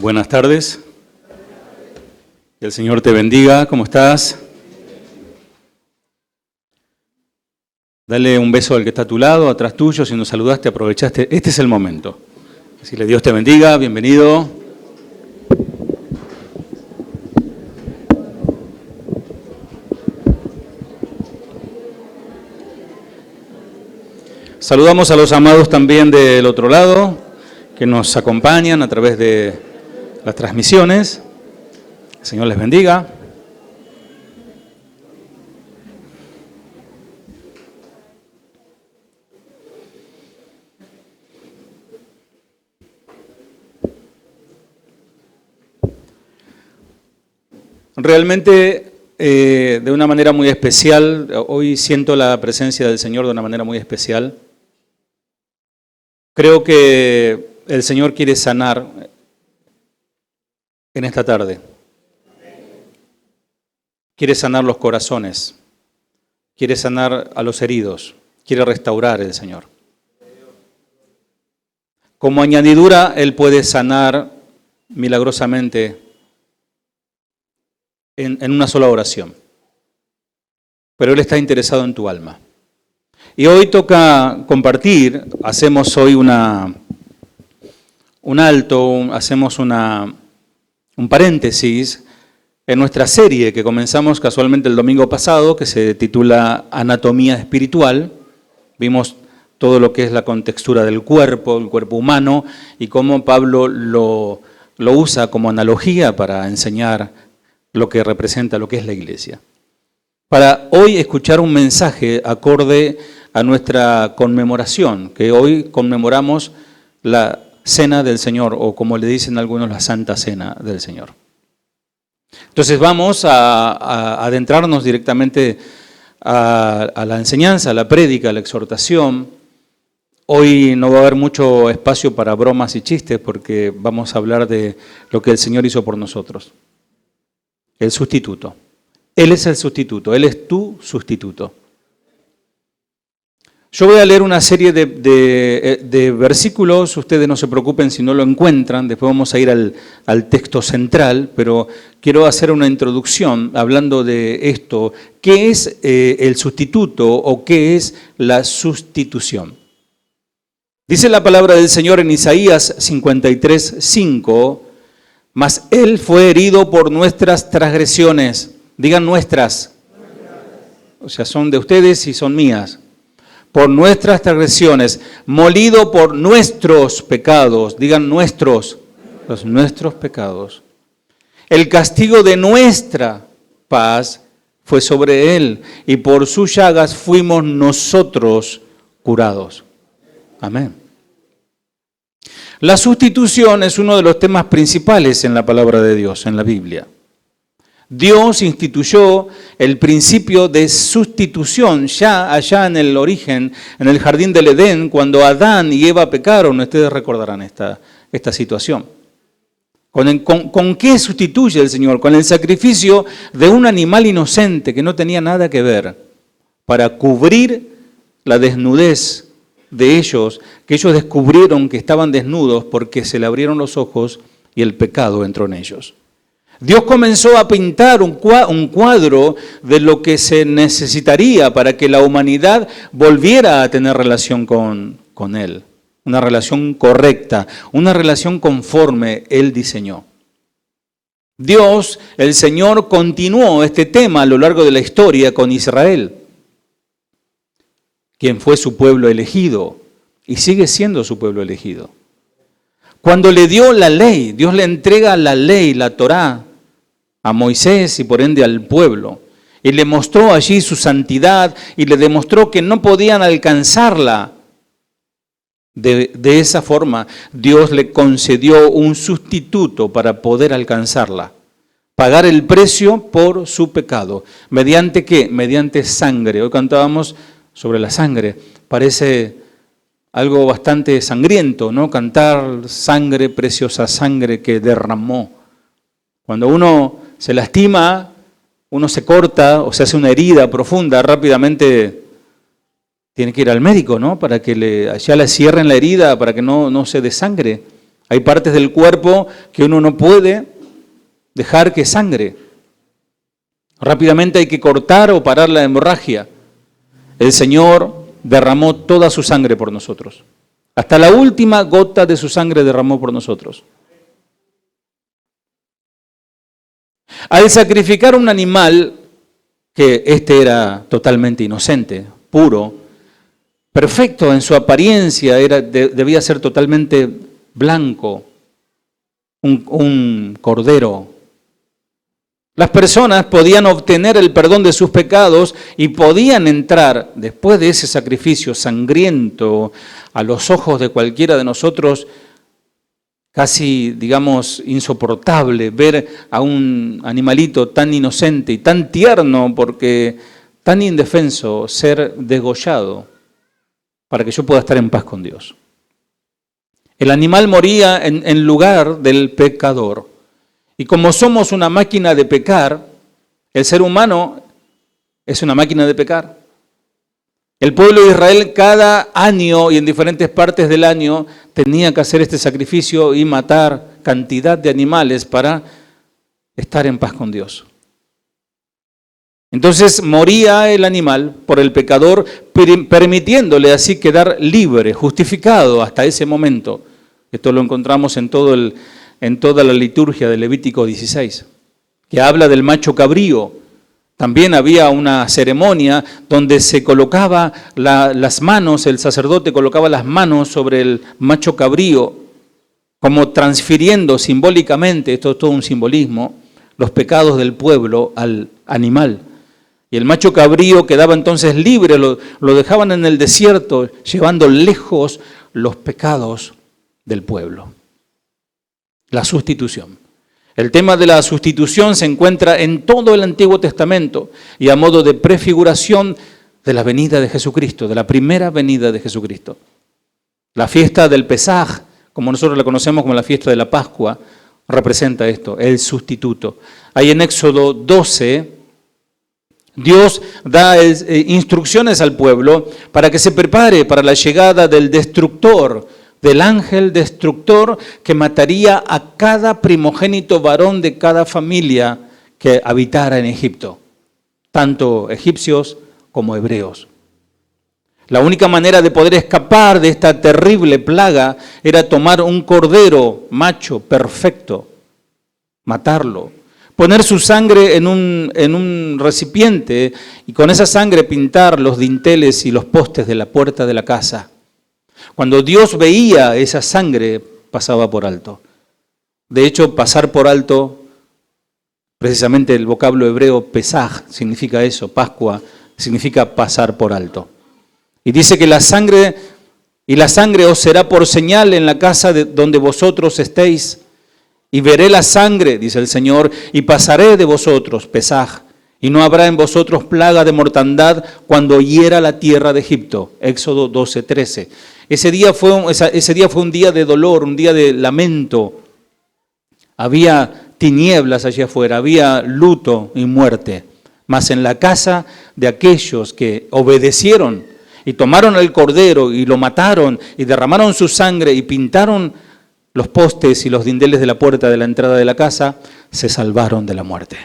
Buenas tardes. Que el Señor te bendiga. ¿Cómo estás? Dale un beso al que está a tu lado, atrás tuyo. Si nos saludaste, aprovechaste. Este es el momento. Decirle Dios te bendiga, bienvenido. Saludamos a los amados también del otro lado, que nos acompañan a través de las transmisiones. El Señor les bendiga. Realmente, de una manera muy especial, hoy siento la presencia del Señor de una manera muy especial. Creo que el Señor quiere sanar en esta tarde. Quiere sanar los corazones, quiere sanar a los heridos, quiere restaurar el Señor. Como añadidura, Él puede sanar milagrosamente en una sola oración. Pero Él está interesado en tu alma. Y hoy toca compartir, hacemos hoy un alto, hacemos un paréntesis en nuestra serie que comenzamos casualmente el domingo pasado, que se titula Anatomía Espiritual. Vimos todo lo que es la contextura del cuerpo, el cuerpo humano, y cómo Pablo lo usa como analogía para enseñar lo que representa, lo que es la iglesia. Para hoy escuchar un mensaje acorde a nuestra conmemoración, que hoy conmemoramos la Cena del Señor, o como le dicen algunos, la Santa Cena del Señor. Entonces vamos a adentrarnos directamente a la enseñanza, a la prédica, a la exhortación. Hoy no va a haber mucho espacio para bromas y chistes porque vamos a hablar de lo que el Señor hizo por nosotros. El sustituto. Él es el sustituto, Él es tu sustituto. Yo voy a leer una serie de versículos, ustedes no se preocupen si no lo encuentran, después vamos a ir al texto central, pero quiero hacer una introducción hablando de esto. ¿Qué es el sustituto o qué es la sustitución? Dice la palabra del Señor en Isaías 53:5, mas Él fue herido por nuestras transgresiones. Digan nuestras. O sea, son de ustedes y son mías. Por nuestras transgresiones, molido por nuestros pecados. Digan nuestros. Los nuestros pecados. El castigo de nuestra paz fue sobre Él, y por sus llagas fuimos nosotros curados. Amén. La sustitución es uno de los temas principales en la palabra de Dios, en la Biblia. Dios instituyó el principio de sustitución ya allá en el origen, en el jardín del Edén, cuando Adán y Eva pecaron. Ustedes recordarán esta situación. ¿Con qué sustituye el Señor? Con el sacrificio de un animal inocente que no tenía nada que ver, para cubrir la desnudez de ellos, que ellos descubrieron que estaban desnudos porque se le abrieron los ojos y el pecado entró en ellos. Dios comenzó a pintar un cuadro de lo que se necesitaría para que la humanidad volviera a tener relación con Él. Una relación correcta, una relación conforme Él diseñó. Dios, el Señor, continuó este tema a lo largo de la historia con Israel, quien fue su pueblo elegido y sigue siendo su pueblo elegido. Cuando le dio la ley, Dios le entrega la ley, la Torá, a Moisés y por ende al pueblo. Y le mostró allí su santidad y le demostró que no podían alcanzarla. De esa forma, Dios le concedió un sustituto para poder alcanzarla. Pagar el precio por su pecado. ¿Mediante qué? Mediante sangre. Hoy cantábamos sobre la sangre. Parece algo bastante sangriento, ¿no? Cantar sangre, preciosa sangre que derramó. Cuando uno se lastima, uno se corta o se hace una herida profunda, rápidamente tiene que ir al médico, ¿no? Para que allá le cierren la herida, para que no se desangre. Hay partes del cuerpo que uno no puede dejar que sangre. Rápidamente hay que cortar o parar la hemorragia. El Señor derramó toda su sangre por nosotros. Hasta la última gota de su sangre derramó por nosotros. Al sacrificar un animal, que este era totalmente inocente, puro, perfecto en su apariencia, debía ser totalmente blanco, un cordero. Las personas podían obtener el perdón de sus pecados y podían entrar, después de ese sacrificio sangriento, a los ojos de cualquiera de nosotros, casi, digamos, insoportable ver a un animalito tan inocente y tan tierno, porque tan indefenso, ser degollado para que yo pueda estar en paz con Dios. El animal moría en lugar del pecador. Y como somos una máquina de pecar, el ser humano es una máquina de pecar. El pueblo de Israel cada año y en diferentes partes del año tenía que hacer este sacrificio y matar cantidad de animales para estar en paz con Dios. Entonces moría el animal por el pecador, permitiéndole así quedar libre, justificado hasta ese momento. Esto lo encontramos en toda la liturgia de Levítico 16, que habla del macho cabrío. También había una ceremonia donde se colocaba las manos, el sacerdote colocaba las manos sobre el macho cabrío, como transfiriendo simbólicamente, esto es todo un simbolismo, los pecados del pueblo al animal. Y el macho cabrío quedaba entonces libre, lo dejaban en el desierto, llevando lejos los pecados del pueblo. La sustitución. El tema de la sustitución se encuentra en todo el Antiguo Testamento y a modo de prefiguración de la venida de Jesucristo, de la primera venida de Jesucristo. La fiesta del Pesaj, como nosotros la conocemos como la fiesta de la Pascua, representa esto, el sustituto. Ahí en Éxodo 12, Dios da instrucciones al pueblo para que se prepare para la llegada del destructor, del ángel destructor que mataría a cada primogénito varón de cada familia que habitara en Egipto, tanto egipcios como hebreos. La única manera de poder escapar de esta terrible plaga era tomar un cordero macho perfecto, matarlo, poner su sangre en un recipiente y con esa sangre pintar los dinteles y los postes de la puerta de la casa. Cuando Dios veía esa sangre, pasaba por alto. De hecho, pasar por alto, precisamente el vocablo hebreo Pesaj significa eso, Pascua significa pasar por alto. Y dice que la sangre os será por señal en la casa donde vosotros estéis. Y veré la sangre, dice el Señor, y pasaré de vosotros, Pesaj, y no habrá en vosotros plaga de mortandad cuando hiera la tierra de Egipto. Éxodo 12:13. Ese día fue un día de dolor, un día de lamento. Había tinieblas allá afuera, había luto y muerte. Mas en la casa de aquellos que obedecieron y tomaron al cordero y lo mataron y derramaron su sangre y pintaron los postes y los dinteles de la puerta de la entrada de la casa, se salvaron de la muerte.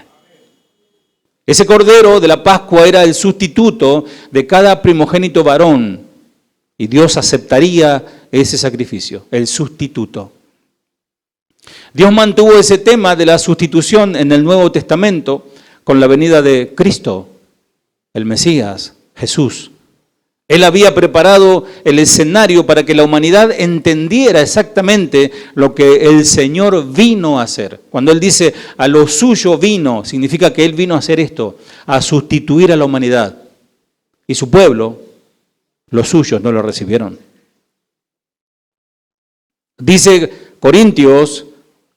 Ese cordero de la Pascua era el sustituto de cada primogénito varón. Y Dios aceptaría ese sacrificio, el sustituto. Dios mantuvo ese tema de la sustitución en el Nuevo Testamento con la venida de Cristo, el Mesías, Jesús. Él había preparado el escenario para que la humanidad entendiera exactamente lo que el Señor vino a hacer. Cuando Él dice a lo suyo vino, significa que Él vino a hacer esto, a sustituir a la humanidad. Y su pueblo, los suyos, no lo recibieron. Dice Corintios,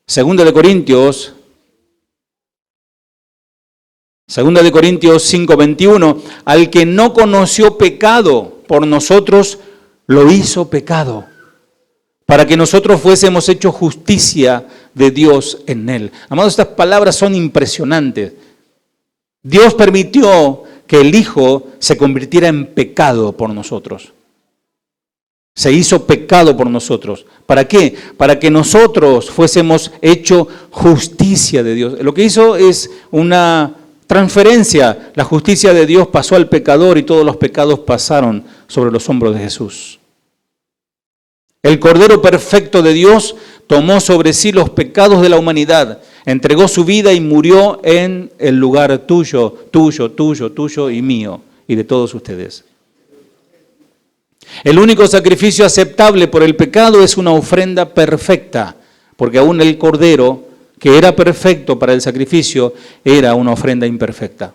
2 de Corintios 5:21, al que no conoció pecado por nosotros, lo hizo pecado, para que nosotros fuésemos hechos justicia de Dios en él. Amados, estas palabras son impresionantes. Dios permitió que el Hijo se convirtiera en pecado por nosotros. Se hizo pecado por nosotros. ¿Para qué? Para que nosotros fuésemos hecho justicia de Dios. Lo que hizo es una transferencia. La justicia de Dios pasó al pecador y todos los pecados pasaron sobre los hombros de Jesús. El Cordero perfecto de Dios tomó sobre sí los pecados de la humanidad, entregó su vida y murió en el lugar tuyo, tuyo, tuyo, tuyo y mío y de todos ustedes. El único sacrificio aceptable por el pecado es una ofrenda perfecta, porque aún el Cordero, que era perfecto para el sacrificio, era una ofrenda imperfecta.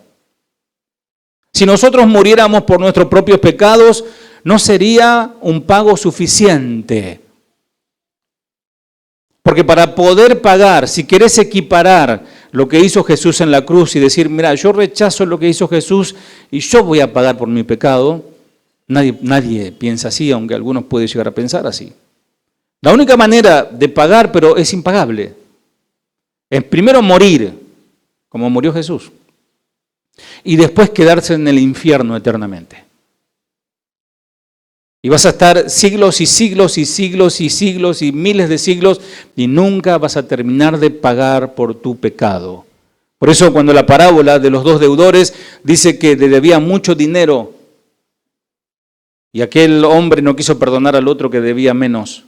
Si nosotros muriéramos por nuestros propios pecados, no sería un pago suficiente. Porque para poder pagar, si querés equiparar lo que hizo Jesús en la cruz y decir, mira, yo rechazo lo que hizo Jesús y yo voy a pagar por mi pecado, nadie piensa así, aunque algunos pueden llegar a pensar así. La única manera de pagar, pero es impagable, es primero morir, como murió Jesús, y después quedarse en el infierno eternamente. Y vas a estar siglos y siglos y siglos y siglos y miles de siglos y nunca vas a terminar de pagar por tu pecado. Por eso cuando la parábola de los dos deudores dice que le debía mucho dinero y aquel hombre no quiso perdonar al otro que debía menos,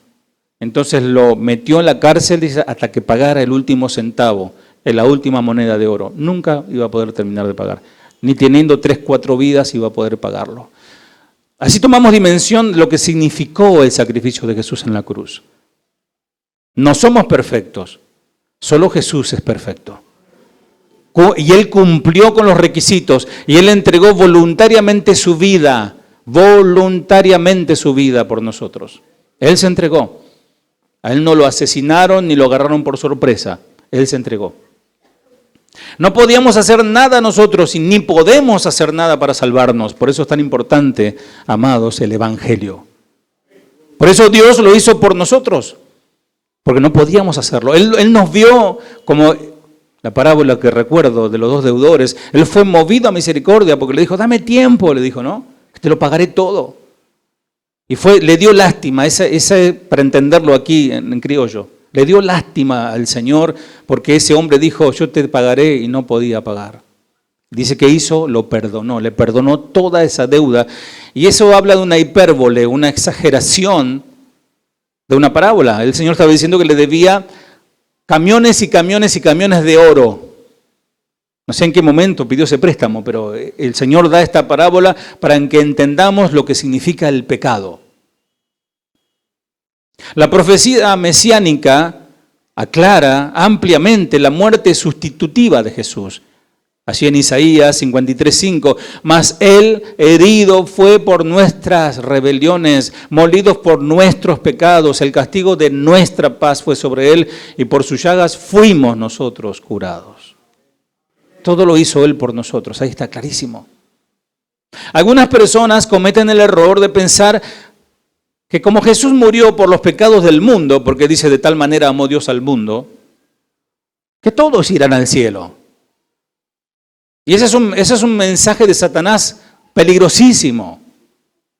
entonces lo metió en la cárcel hasta que pagara el último centavo, la última moneda de oro. Nunca iba a poder terminar de pagar, ni teniendo 3, 4 vidas iba a poder pagarlo. Así tomamos dimensión de lo que significó el sacrificio de Jesús en la cruz. No somos perfectos, solo Jesús es perfecto. Y Él cumplió con los requisitos y Él entregó voluntariamente su vida por nosotros. Él se entregó. A Él no lo asesinaron ni lo agarraron por sorpresa. Él se entregó. No podíamos hacer nada nosotros y ni podemos hacer nada para salvarnos. Por eso es tan importante, amados, el Evangelio. Por eso Dios lo hizo por nosotros, porque no podíamos hacerlo. Él nos vio como la parábola que recuerdo de los dos deudores. Él fue movido a misericordia porque le dijo, dame tiempo, le dijo, ¿no? Te lo pagaré todo. Y le dio lástima, para entenderlo aquí en criollo. Le dio lástima al Señor porque ese hombre dijo, yo te pagaré y no podía pagar. Dice que hizo, lo perdonó, le perdonó toda esa deuda. Y eso habla de una hipérbole, una exageración de una parábola. El Señor estaba diciendo que le debía camiones y camiones y camiones de oro. No sé en qué momento pidió ese préstamo, pero el Señor da esta parábola para que entendamos lo que significa el pecado. La profecía mesiánica aclara ampliamente la muerte sustitutiva de Jesús. Así en Isaías 53:5, mas Él herido fue por nuestras rebeliones, molidos por nuestros pecados, el castigo de nuestra paz fue sobre Él y por sus llagas fuimos nosotros curados. Todo lo hizo Él por nosotros, ahí está clarísimo. Algunas personas cometen el error de pensar que como Jesús murió por los pecados del mundo, porque dice de tal manera amó Dios al mundo, que todos irán al cielo. Y ese es un mensaje de Satanás peligrosísimo.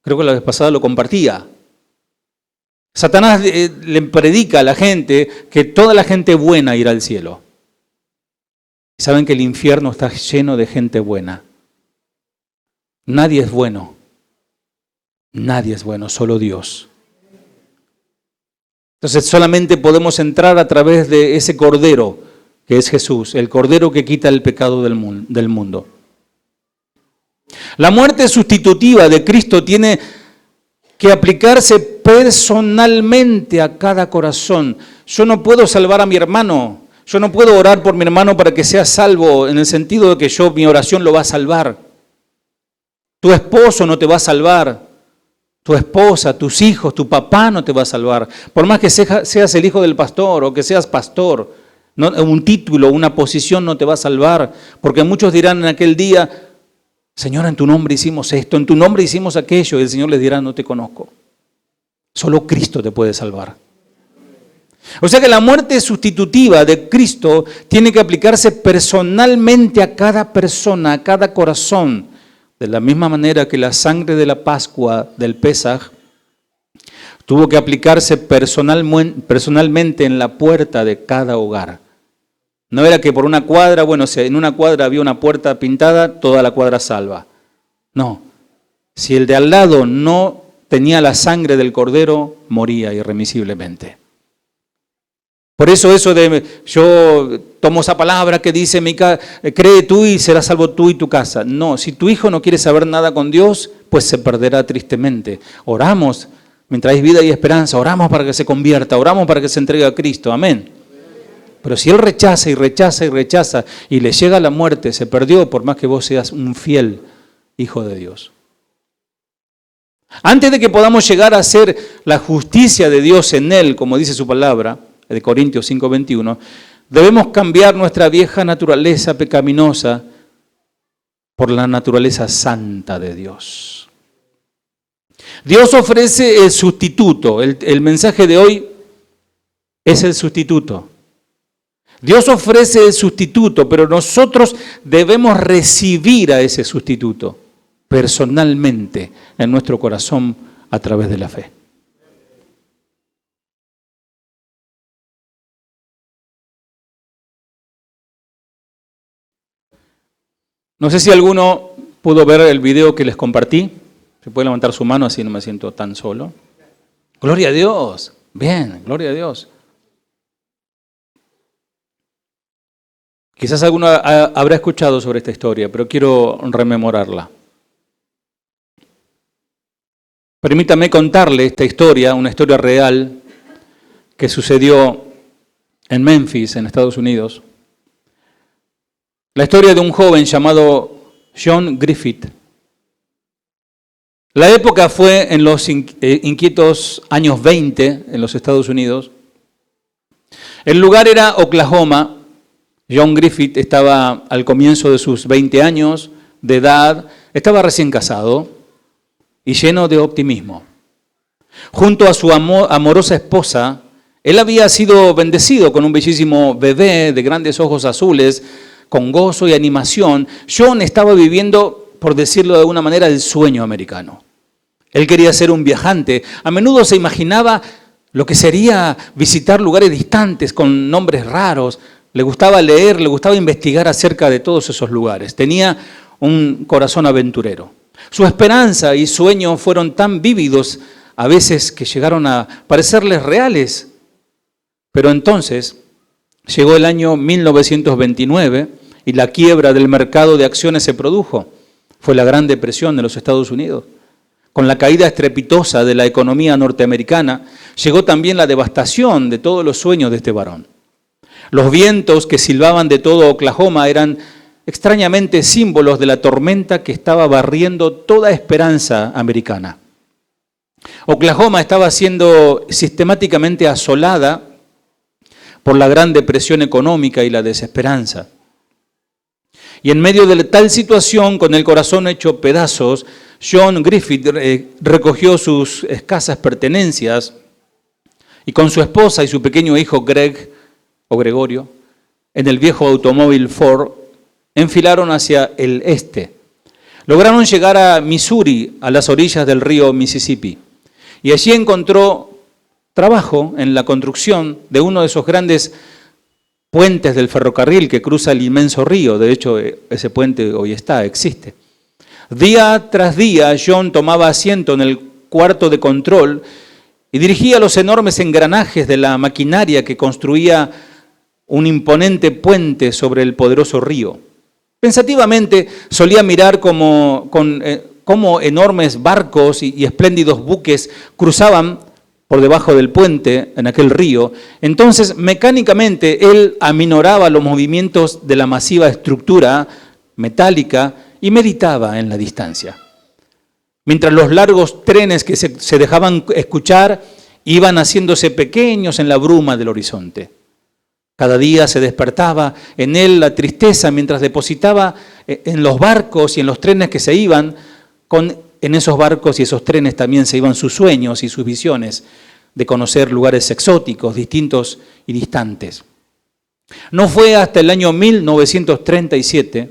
Creo que la vez pasada lo compartía. Satanás le predica a la gente que toda la gente buena irá al cielo. Y saben que el infierno está lleno de gente buena. Nadie es bueno. Nadie es bueno, solo Dios. Entonces solamente podemos entrar a través de ese Cordero que es Jesús, el Cordero que quita el pecado del mundo. La muerte sustitutiva de Cristo tiene que aplicarse personalmente a cada corazón. Yo no puedo salvar a mi hermano, yo no puedo orar por mi hermano para que sea salvo en el sentido de que mi oración lo va a salvar. Tu esposo no te va a salvar. Tu esposa, tus hijos, tu papá no te va a salvar. Por más que seas el hijo del pastor o que seas pastor, un título, una posición no te va a salvar. Porque muchos dirán en aquel día, Señor, en tu nombre hicimos esto, en tu nombre hicimos aquello. Y el Señor les dirá, no te conozco. Solo Cristo te puede salvar. O sea que la muerte sustitutiva de Cristo tiene que aplicarse personalmente a cada persona, a cada corazón. De la misma manera que la sangre de la Pascua del Pesaj Tuvo que aplicarse personalmente en la puerta de cada hogar. No era que por una cuadra, bueno, si en una cuadra había una puerta pintada, toda la cuadra salva. No. Si el de al lado no tenía la sangre del cordero, moría irremisiblemente. Por eso de yo tomo esa palabra que dice, cree tú y serás salvo tú y tu casa. No, si tu hijo no quiere saber nada con Dios, pues se perderá tristemente. Oramos, mientras hay vida y esperanza, oramos para que se convierta, oramos para que se entregue a Cristo. Amén. Pero si él rechaza y rechaza y rechaza y le llega la muerte, se perdió por más que vos seas un fiel hijo de Dios. Antes de que podamos llegar a ser la justicia de Dios en él, como dice su palabra, de Corintios 5:21, debemos cambiar nuestra vieja naturaleza pecaminosa por la naturaleza santa de Dios. Dios ofrece el sustituto. El mensaje de hoy es el sustituto. Dios ofrece el sustituto, pero nosotros debemos recibir a ese sustituto personalmente en nuestro corazón a través de la fe. No sé si alguno pudo ver el video que les compartí. Se puede levantar su mano, así no me siento tan solo. Gloria a Dios. Bien, gloria a Dios. Quizás alguno habrá escuchado sobre esta historia, pero quiero rememorarla. Permítame contarle esta historia, una historia real que sucedió en Memphis, en Estados Unidos. La historia de un joven llamado John Griffith. La época fue en los inquietos años 20 en los Estados Unidos. El lugar era Oklahoma. John Griffith estaba al comienzo de sus 20 años de edad, estaba recién casado y lleno de optimismo. Junto a su amorosa esposa, él había sido bendecido con un bellísimo bebé de grandes ojos azules, con gozo y animación. John estaba viviendo, por decirlo de alguna manera, el sueño americano. Él quería ser un viajante. A menudo se imaginaba lo que sería visitar lugares distantes con nombres raros. Le gustaba leer, le gustaba investigar acerca de todos esos lugares. Tenía un corazón aventurero. Su esperanza y sueño fueron tan vívidos a veces que llegaron a parecerles reales. Pero entonces llegó el año 1929 y la quiebra del mercado de acciones se produjo. Fue la Gran Depresión de los Estados Unidos. Con la caída estrepitosa de la economía norteamericana, llegó también la devastación de todos los sueños de este varón. Los vientos que silbaban de todo Oklahoma eran extrañamente símbolos de la tormenta que estaba barriendo toda esperanza americana. Oklahoma estaba siendo sistemáticamente asolada por la Gran Depresión económica y la desesperanza. Y en medio de tal situación, con el corazón hecho pedazos, John Griffith recogió sus escasas pertenencias y con su esposa y su pequeño hijo Gregorio, en el viejo automóvil Ford, enfilaron hacia el este. Lograron llegar a Missouri, a las orillas del río Mississippi, y allí encontró trabajo en la construcción de uno de esos grandes puentes del ferrocarril que cruza el inmenso río. De hecho, ese puente hoy existe. Día tras día, John tomaba asiento en el cuarto de control y dirigía los enormes engranajes de la maquinaria que construía un imponente puente sobre el poderoso río. Pensativamente solía mirar cómo enormes barcos y espléndidos buques cruzaban por debajo del puente en aquel río. Entonces, mecánicamente, él aminoraba los movimientos de la masiva estructura metálica y meditaba en la distancia. Mientras los largos trenes que se dejaban escuchar iban haciéndose pequeños en la bruma del horizonte. Cada día se despertaba en él la tristeza mientras depositaba en los barcos y en los trenes que se iban. En esos barcos y esos trenes también se iban sus sueños y sus visiones de conocer lugares exóticos, distintos y distantes. No fue hasta el año 1937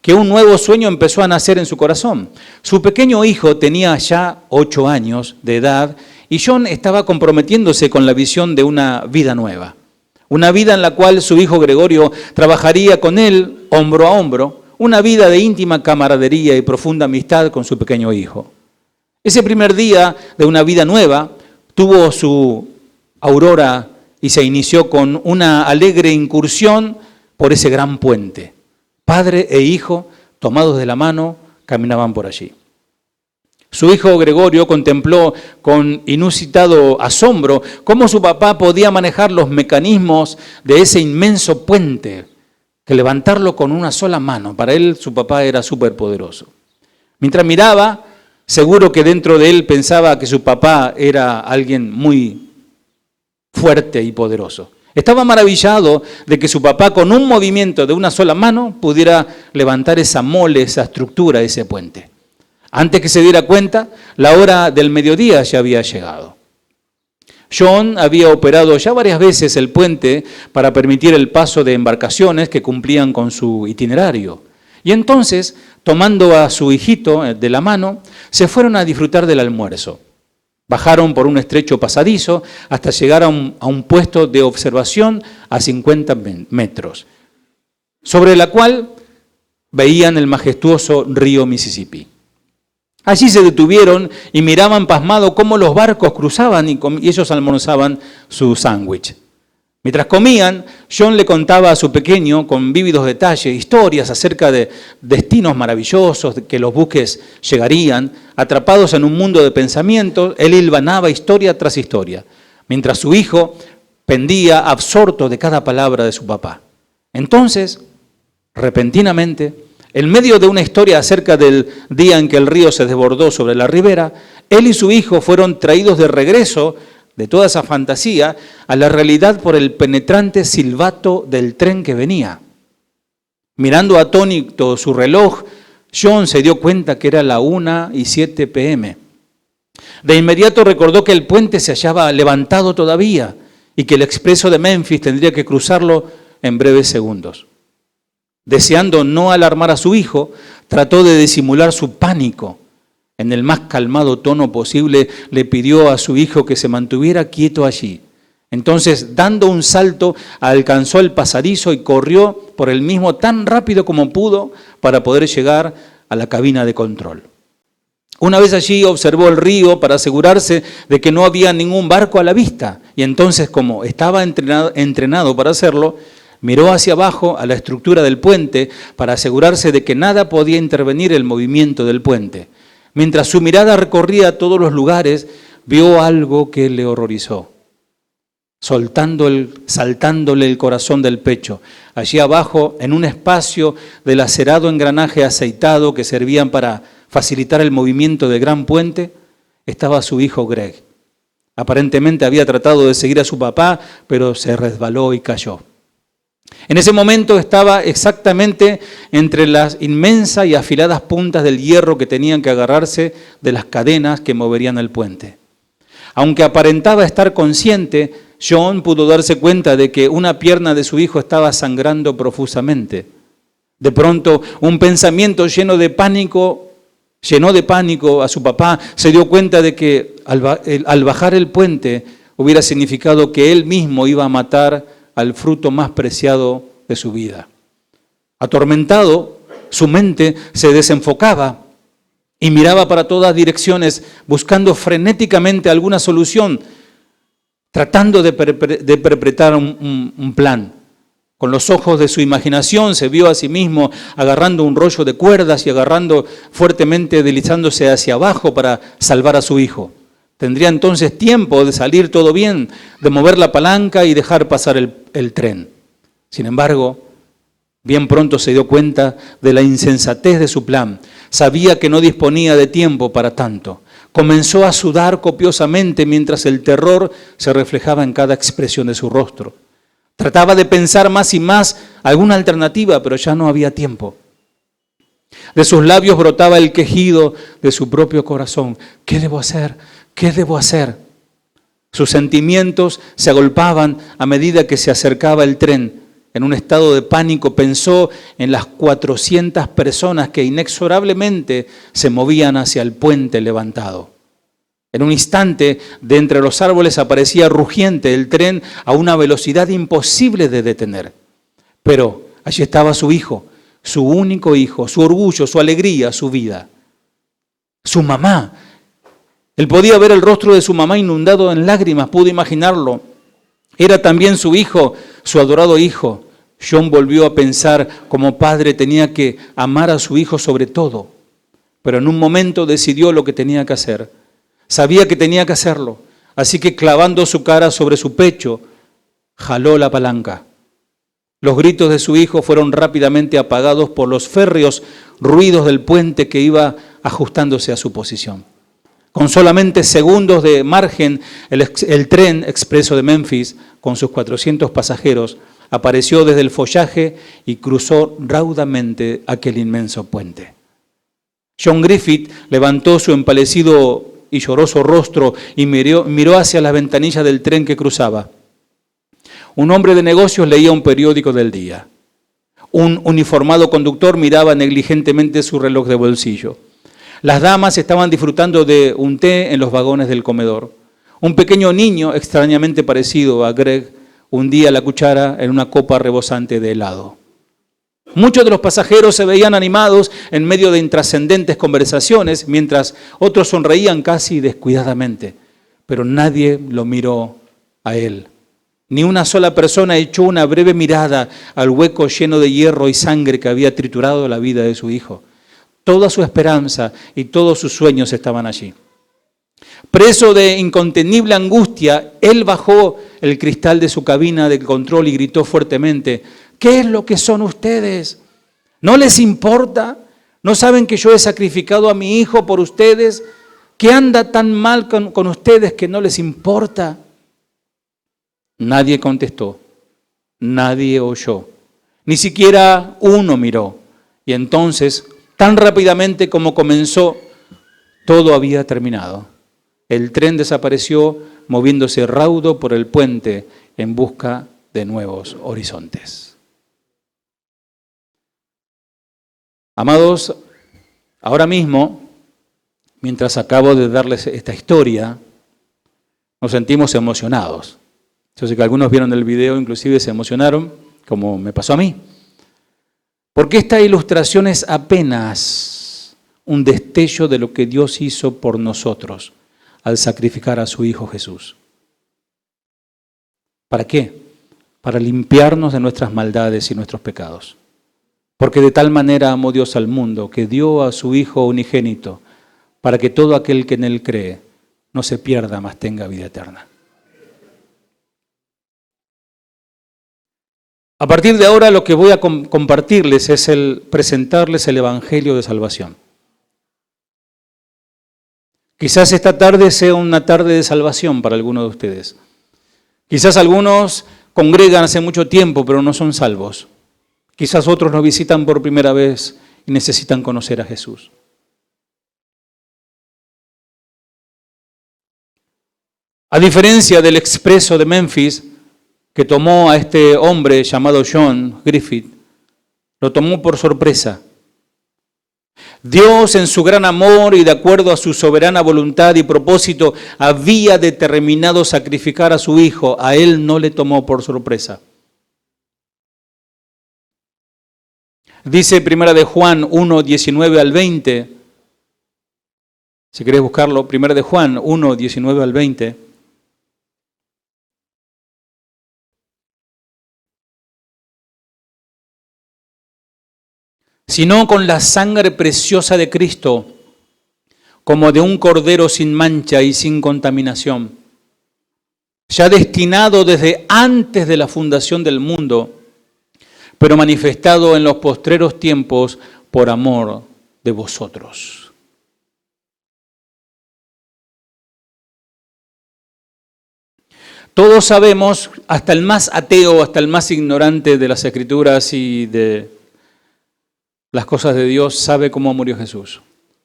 que un nuevo sueño empezó a nacer en su corazón. Su pequeño hijo tenía ya 8 años de edad y John estaba comprometiéndose con la visión de una vida nueva. Una vida en la cual su hijo Gregorio trabajaría con él hombro a hombro, una vida de íntima camaradería y profunda amistad con su pequeño hijo. Ese primer día de una vida nueva tuvo su aurora y se inició con una alegre incursión por ese gran puente. Padre e hijo, tomados de la mano, caminaban por allí. Su hijo Gregorio contempló con inusitado asombro cómo su papá podía manejar los mecanismos de ese inmenso puente, que levantarlo con una sola mano. Para él, su papá era superpoderoso. Mientras miraba, seguro que dentro de él pensaba que su papá era alguien muy fuerte y poderoso. Estaba maravillado de que su papá, con un movimiento de una sola mano, pudiera levantar esa mole, esa estructura, ese puente. Antes que se diera cuenta, la hora del mediodía ya había llegado. John había operado ya varias veces el puente para permitir el paso de embarcaciones que cumplían con su itinerario. Y entonces, tomando a su hijito de la mano, se fueron a disfrutar del almuerzo. Bajaron por un estrecho pasadizo hasta llegar a un puesto de observación a 50 metros, sobre la cual veían el majestuoso río Mississippi. Allí se detuvieron y miraban pasmados cómo los barcos cruzaban y ellos almorzaban su sándwich. Mientras comían, John le contaba a su pequeño, con vívidos detalles, historias acerca de destinos maravillosos que los buques llegarían. Atrapados en un mundo de pensamientos, él hilvanaba historia tras historia, mientras su hijo pendía absorto de cada palabra de su papá. Entonces, repentinamente, en medio de una historia acerca del día en que el río se desbordó sobre la ribera, él y su hijo fueron traídos de regreso de toda esa fantasía a la realidad por el penetrante silbato del tren que venía. Mirando atónito su reloj, John se dio cuenta que era la 1:07 p.m. De inmediato recordó que el puente se hallaba levantado todavía y que el expreso de Memphis tendría que cruzarlo en breves segundos. Deseando no alarmar a su hijo, trató de disimular su pánico. En el más calmado tono posible, le pidió a su hijo que se mantuviera quieto allí. Entonces, dando un salto, alcanzó el pasadizo y corrió por el mismo tan rápido como pudo para poder llegar a la cabina de control. Una vez allí observó el río para asegurarse de que no había ningún barco a la vista. Y entonces, como estaba entrenado para hacerlo, miró hacia abajo a la estructura del puente para asegurarse de que nada podía intervenir el movimiento del puente. Mientras su mirada recorría todos los lugares, vio algo que le horrorizó, saltándole el corazón del pecho. Allí abajo, en un espacio del acerado engranaje aceitado que servían para facilitar el movimiento del gran puente, estaba su hijo Greg. Aparentemente había tratado de seguir a su papá, pero se resbaló y cayó. En ese momento estaba exactamente entre las inmensas y afiladas puntas del hierro que tenían que agarrarse de las cadenas que moverían el puente. Aunque aparentaba estar consciente, John pudo darse cuenta de que una pierna de su hijo estaba sangrando profusamente. De pronto, un pensamiento llenó de pánico a su papá. Se dio cuenta de que al bajar el puente hubiera significado que él mismo iba a matar al fruto más preciado de su vida. Atormentado, su mente se desenfocaba y miraba para todas direcciones buscando frenéticamente alguna solución, tratando de perpetrar un plan. Con los ojos de su imaginación se vio a sí mismo agarrando un rollo de cuerdas y agarrando fuertemente, deslizándose hacia abajo para salvar a su hijo. Tendría entonces tiempo de salir todo bien, de mover la palanca y dejar pasar el tren. Sin embargo, bien pronto se dio cuenta de la insensatez de su plan. Sabía que no disponía de tiempo para tanto. Comenzó a sudar copiosamente mientras el terror se reflejaba en cada expresión de su rostro. Trataba de pensar más y más alguna alternativa, pero ya no había tiempo. De sus labios brotaba el quejido de su propio corazón. ¿Qué debo hacer? ¿Qué debo hacer? Sus sentimientos se agolpaban a medida que se acercaba el tren. En un estado de pánico pensó en las 400 personas que inexorablemente se movían hacia el puente levantado. En un instante, de entre los árboles aparecía rugiente el tren a una velocidad imposible de detener. Pero allí estaba su hijo, su único hijo, su orgullo, su alegría, su vida. Su mamá. Él podía ver el rostro de su mamá inundado en lágrimas, pudo imaginarlo. Era también su hijo, su adorado hijo. John volvió a pensar como padre tenía que amar a su hijo sobre todo. Pero en un momento decidió lo que tenía que hacer. Sabía que tenía que hacerlo. Así que clavando su cara sobre su pecho, jaló la palanca. Los gritos de su hijo fueron rápidamente apagados por los férreos ruidos del puente que iba ajustándose a su posición. Con solamente segundos de margen, el tren expreso de Memphis, con sus 400 pasajeros, apareció desde el follaje y cruzó raudamente aquel inmenso puente. John Griffith levantó su empalidecido y lloroso rostro y miró hacia las ventanillas del tren que cruzaba. Un hombre de negocios leía un periódico del día. Un uniformado conductor miraba negligentemente su reloj de bolsillo. Las damas estaban disfrutando de un té en los vagones del comedor. Un pequeño niño, extrañamente parecido a Greg, hundía la cuchara en una copa rebosante de helado. Muchos de los pasajeros se veían animados en medio de intrascendentes conversaciones, mientras otros sonreían casi descuidadamente, pero nadie lo miró a él. Ni una sola persona echó una breve mirada al hueco lleno de hierro y sangre que había triturado la vida de su hijo. Toda su esperanza y todos sus sueños estaban allí. Preso de incontenible angustia, él bajó el cristal de su cabina de control y gritó fuertemente: ¿qué es lo que son ustedes? ¿No les importa? ¿No saben que yo he sacrificado a mi hijo por ustedes? ¿Qué anda tan mal con ustedes que no les importa? Nadie contestó, nadie oyó, ni siquiera uno miró. Y entonces, tan rápidamente como comenzó, todo había terminado. El tren desapareció, moviéndose raudo por el puente en busca de nuevos horizontes. Amados, ahora mismo, mientras acabo de darles esta historia, nos sentimos emocionados. Yo sé que algunos vieron el video, inclusive se emocionaron, como me pasó a mí. Porque esta ilustración es apenas un destello de lo que Dios hizo por nosotros al sacrificar a su Hijo Jesús. ¿Para qué? Para limpiarnos de nuestras maldades y nuestros pecados. Porque de tal manera amó Dios al mundo, que dio a su Hijo unigénito, para que todo aquel que en Él cree no se pierda, mas tenga vida eterna. A partir de ahora lo que voy a compartirles es presentarles el Evangelio de Salvación. Quizás esta tarde sea una tarde de salvación para algunos de ustedes. Quizás algunos congregan hace mucho tiempo, pero no son salvos. Quizás otros nos visitan por primera vez y necesitan conocer a Jesús. A diferencia del expreso de Memphis, que tomó a este hombre llamado John Griffith, lo tomó por sorpresa. Dios, en su gran amor y de acuerdo a su soberana voluntad y propósito, había determinado sacrificar a su Hijo. A él no le tomó por sorpresa. Dice 1 de Juan 1, 19 al 20. Si querés buscarlo, 1 de Juan 1, 19 al 20. Sino con la sangre preciosa de Cristo, como de un cordero sin mancha y sin contaminación, ya destinado desde antes de la fundación del mundo, pero manifestado en los postreros tiempos por amor de vosotros. Todos sabemos, hasta el más ateo, hasta el más ignorante de las Escrituras y de las cosas de Dios, sabe cómo murió Jesús.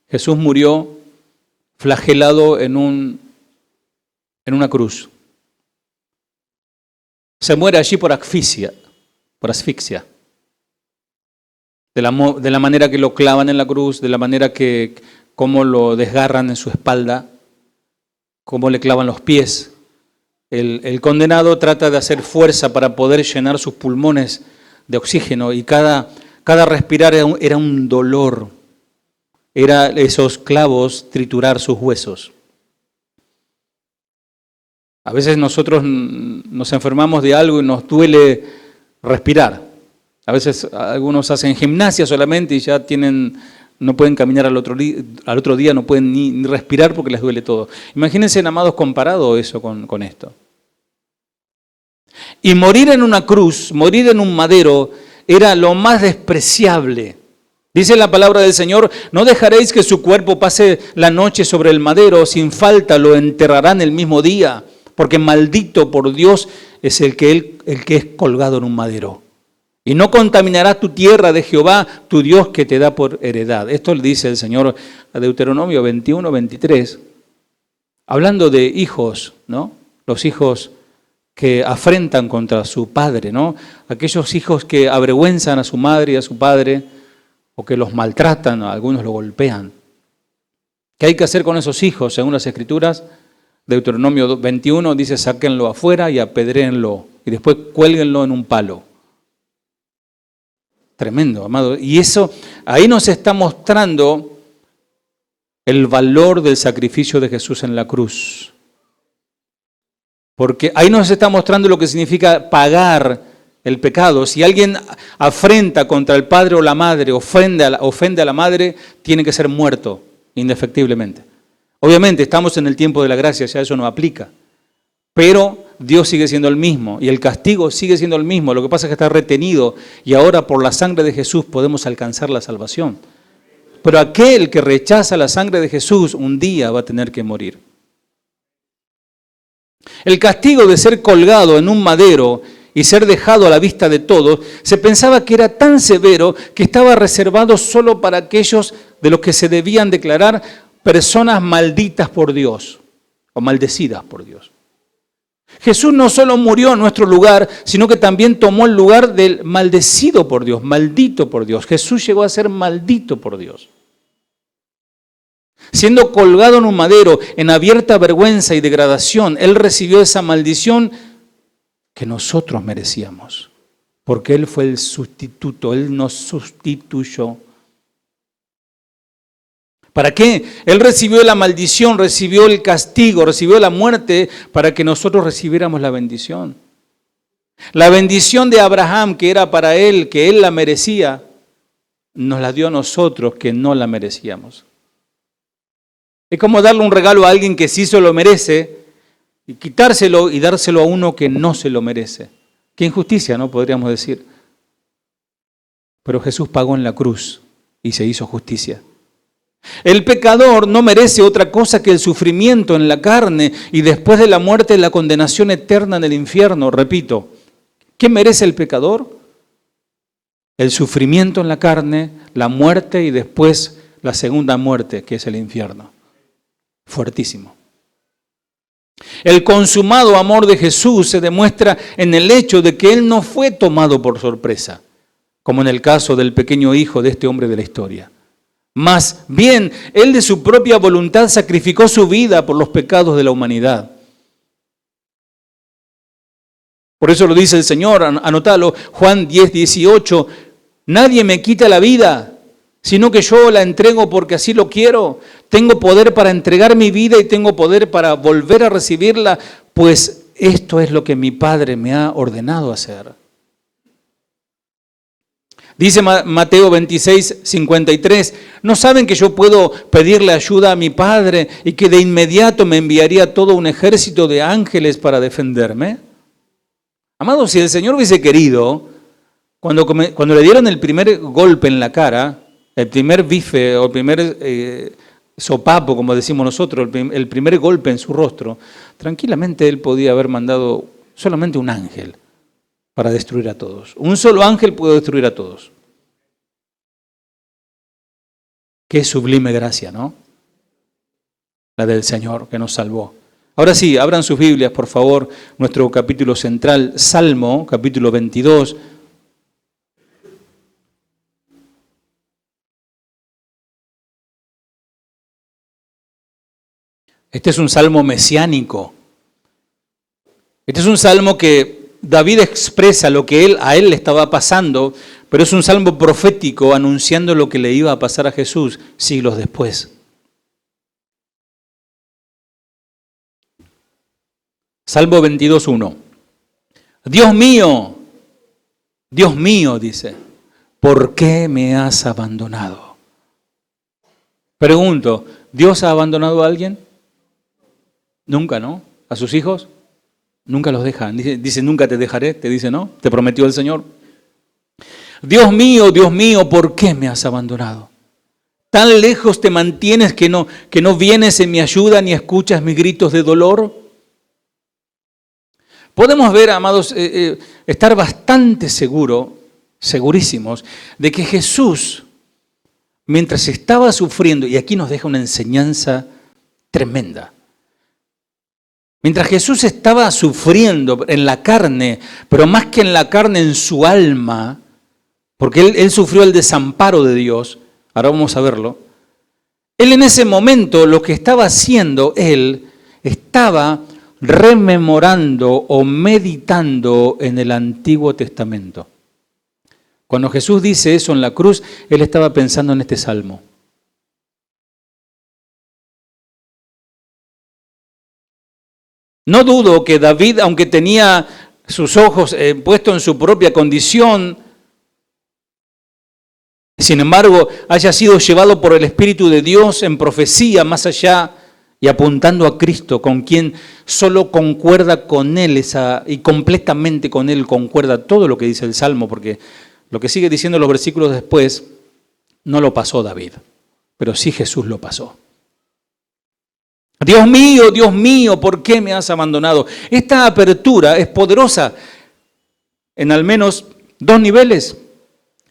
Jesús murió flagelado en una cruz. Se muere allí por asfixia. De la manera que lo clavan en la cruz, de la manera que cómo lo desgarran en su espalda. cómo le clavan los pies. El condenado trata de hacer fuerza para poder llenar sus pulmones de oxígeno y cada respirar era un dolor. Era esos clavos triturar sus huesos. A veces nosotros nos enfermamos de algo y nos duele respirar. A veces algunos hacen gimnasia solamente y ya no pueden caminar al otro día, no pueden ni respirar porque les duele todo. Imagínense, amados, comparado eso con esto. Y morir en una cruz, morir en un madero, era lo más despreciable. Dice la palabra del Señor: no dejaréis que su cuerpo pase la noche sobre el madero, sin falta lo enterrarán el mismo día, porque maldito por Dios es el que es colgado en un madero. Y no contaminarás tu tierra de Jehová, tu Dios, que te da por heredad. Esto le dice el Señor a Deuteronomio 21, 23, hablando de hijos, ¿no? Los hijos que afrentan contra su padre, ¿no? Aquellos hijos que avergüenzan a su madre y a su padre, o que los maltratan, algunos lo golpean. ¿Qué hay que hacer con esos hijos? Según las Escrituras, Deuteronomio 21 dice: sáquenlo afuera y apedréenlo, y después cuélguenlo en un palo. Tremendo, amado. Y eso, ahí nos está mostrando el valor del sacrificio de Jesús en la cruz. Porque ahí nos está mostrando lo que significa pagar el pecado. Si alguien afrenta contra el padre o la madre, ofende a la madre, tiene que ser muerto indefectiblemente. Obviamente estamos en el tiempo de la gracia, ya eso no aplica. Pero Dios sigue siendo el mismo y el castigo sigue siendo el mismo. Lo que pasa es que está retenido y ahora por la sangre de Jesús podemos alcanzar la salvación. Pero aquel que rechaza la sangre de Jesús un día va a tener que morir. El castigo de ser colgado en un madero y ser dejado a la vista de todos, se pensaba que era tan severo que estaba reservado solo para aquellos de los que se debían declarar personas malditas por Dios o maldecidas por Dios. Jesús no solo murió en nuestro lugar, sino que también tomó el lugar del maldecido por Dios, maldito por Dios. Jesús llegó a ser maldito por Dios. Siendo colgado en un madero, en abierta vergüenza y degradación, Él recibió esa maldición que nosotros merecíamos, porque Él fue el sustituto, Él nos sustituyó. ¿Para qué? Él recibió la maldición, recibió el castigo, recibió la muerte para que nosotros recibiéramos la bendición. La bendición de Abraham, que era para él, que él la merecía, nos la dio a nosotros, que no la merecíamos. Es como darle un regalo a alguien que sí se lo merece y quitárselo y dárselo a uno que no se lo merece. Qué injusticia, ¿no? Podríamos decir. Pero Jesús pagó en la cruz y se hizo justicia. El pecador no merece otra cosa que el sufrimiento en la carne y después de la muerte la condenación eterna en el infierno. Repito, ¿qué merece el pecador? El sufrimiento en la carne, la muerte y después la segunda muerte, que es el infierno. Fuertísimo. El consumado amor de Jesús se demuestra en el hecho de que Él no fue tomado por sorpresa, como en el caso del pequeño hijo de este hombre de la historia. Más bien, Él de su propia voluntad sacrificó su vida por los pecados de la humanidad. Por eso lo dice el Señor, anótalo, Juan 10, 18, nadie me quita la vida, sino que yo la entrego porque así lo quiero. Tengo poder para entregar mi vida y tengo poder para volver a recibirla, pues esto es lo que mi Padre me ha ordenado hacer. Dice Mateo 26, 53, ¿no saben que yo puedo pedirle ayuda a mi Padre y que de inmediato me enviaría todo un ejército de ángeles para defenderme? Amados, si el Señor hubiese querido, cuando le dieron el primer golpe en la cara, el primer bife o el primer sopapo, como decimos nosotros, el primer golpe en su rostro, tranquilamente Él podía haber mandado solamente un ángel para destruir a todos. Un solo ángel pudo destruir a todos. Qué sublime gracia, ¿no? La del Señor que nos salvó. Ahora sí, abran sus Biblias, por favor, nuestro capítulo central, Salmo, capítulo 22. Este es un salmo mesiánico. Este es un salmo que David expresa lo que a él le estaba pasando, pero es un salmo profético anunciando lo que le iba a pasar a Jesús siglos después. Salmo 22:1. Dios mío, dice, ¿por qué me has abandonado? Pregunto, ¿Dios ha abandonado a alguien? Nunca, ¿no? ¿A sus hijos? Nunca los deja. Dice, nunca te dejaré, te dice, ¿no? Te prometió el Señor. Dios mío, ¿por qué me has abandonado? Tan lejos te mantienes que no vienes en mi ayuda ni escuchas mis gritos de dolor. Podemos ver, amados, estar bastante segurísimos, de que Jesús, mientras estaba sufriendo, y aquí nos deja una enseñanza tremenda, mientras Jesús estaba sufriendo en la carne, pero más que en la carne, en su alma, porque él sufrió el desamparo de Dios, ahora vamos a verlo, él en ese momento lo que estaba haciendo, él estaba rememorando o meditando en el Antiguo Testamento. Cuando Jesús dice eso en la cruz, él estaba pensando en este salmo. No dudo que David, aunque tenía sus ojos puestos en su propia condición, sin embargo, haya sido llevado por el Espíritu de Dios en profecía más allá y apuntando a Cristo, con quien solo concuerda con Él y completamente con Él concuerda todo lo que dice el Salmo, porque lo que sigue diciendo los versículos después no lo pasó David, pero sí Jesús lo pasó. Dios mío, ¿por qué me has abandonado? Esta apertura es poderosa en al menos dos niveles.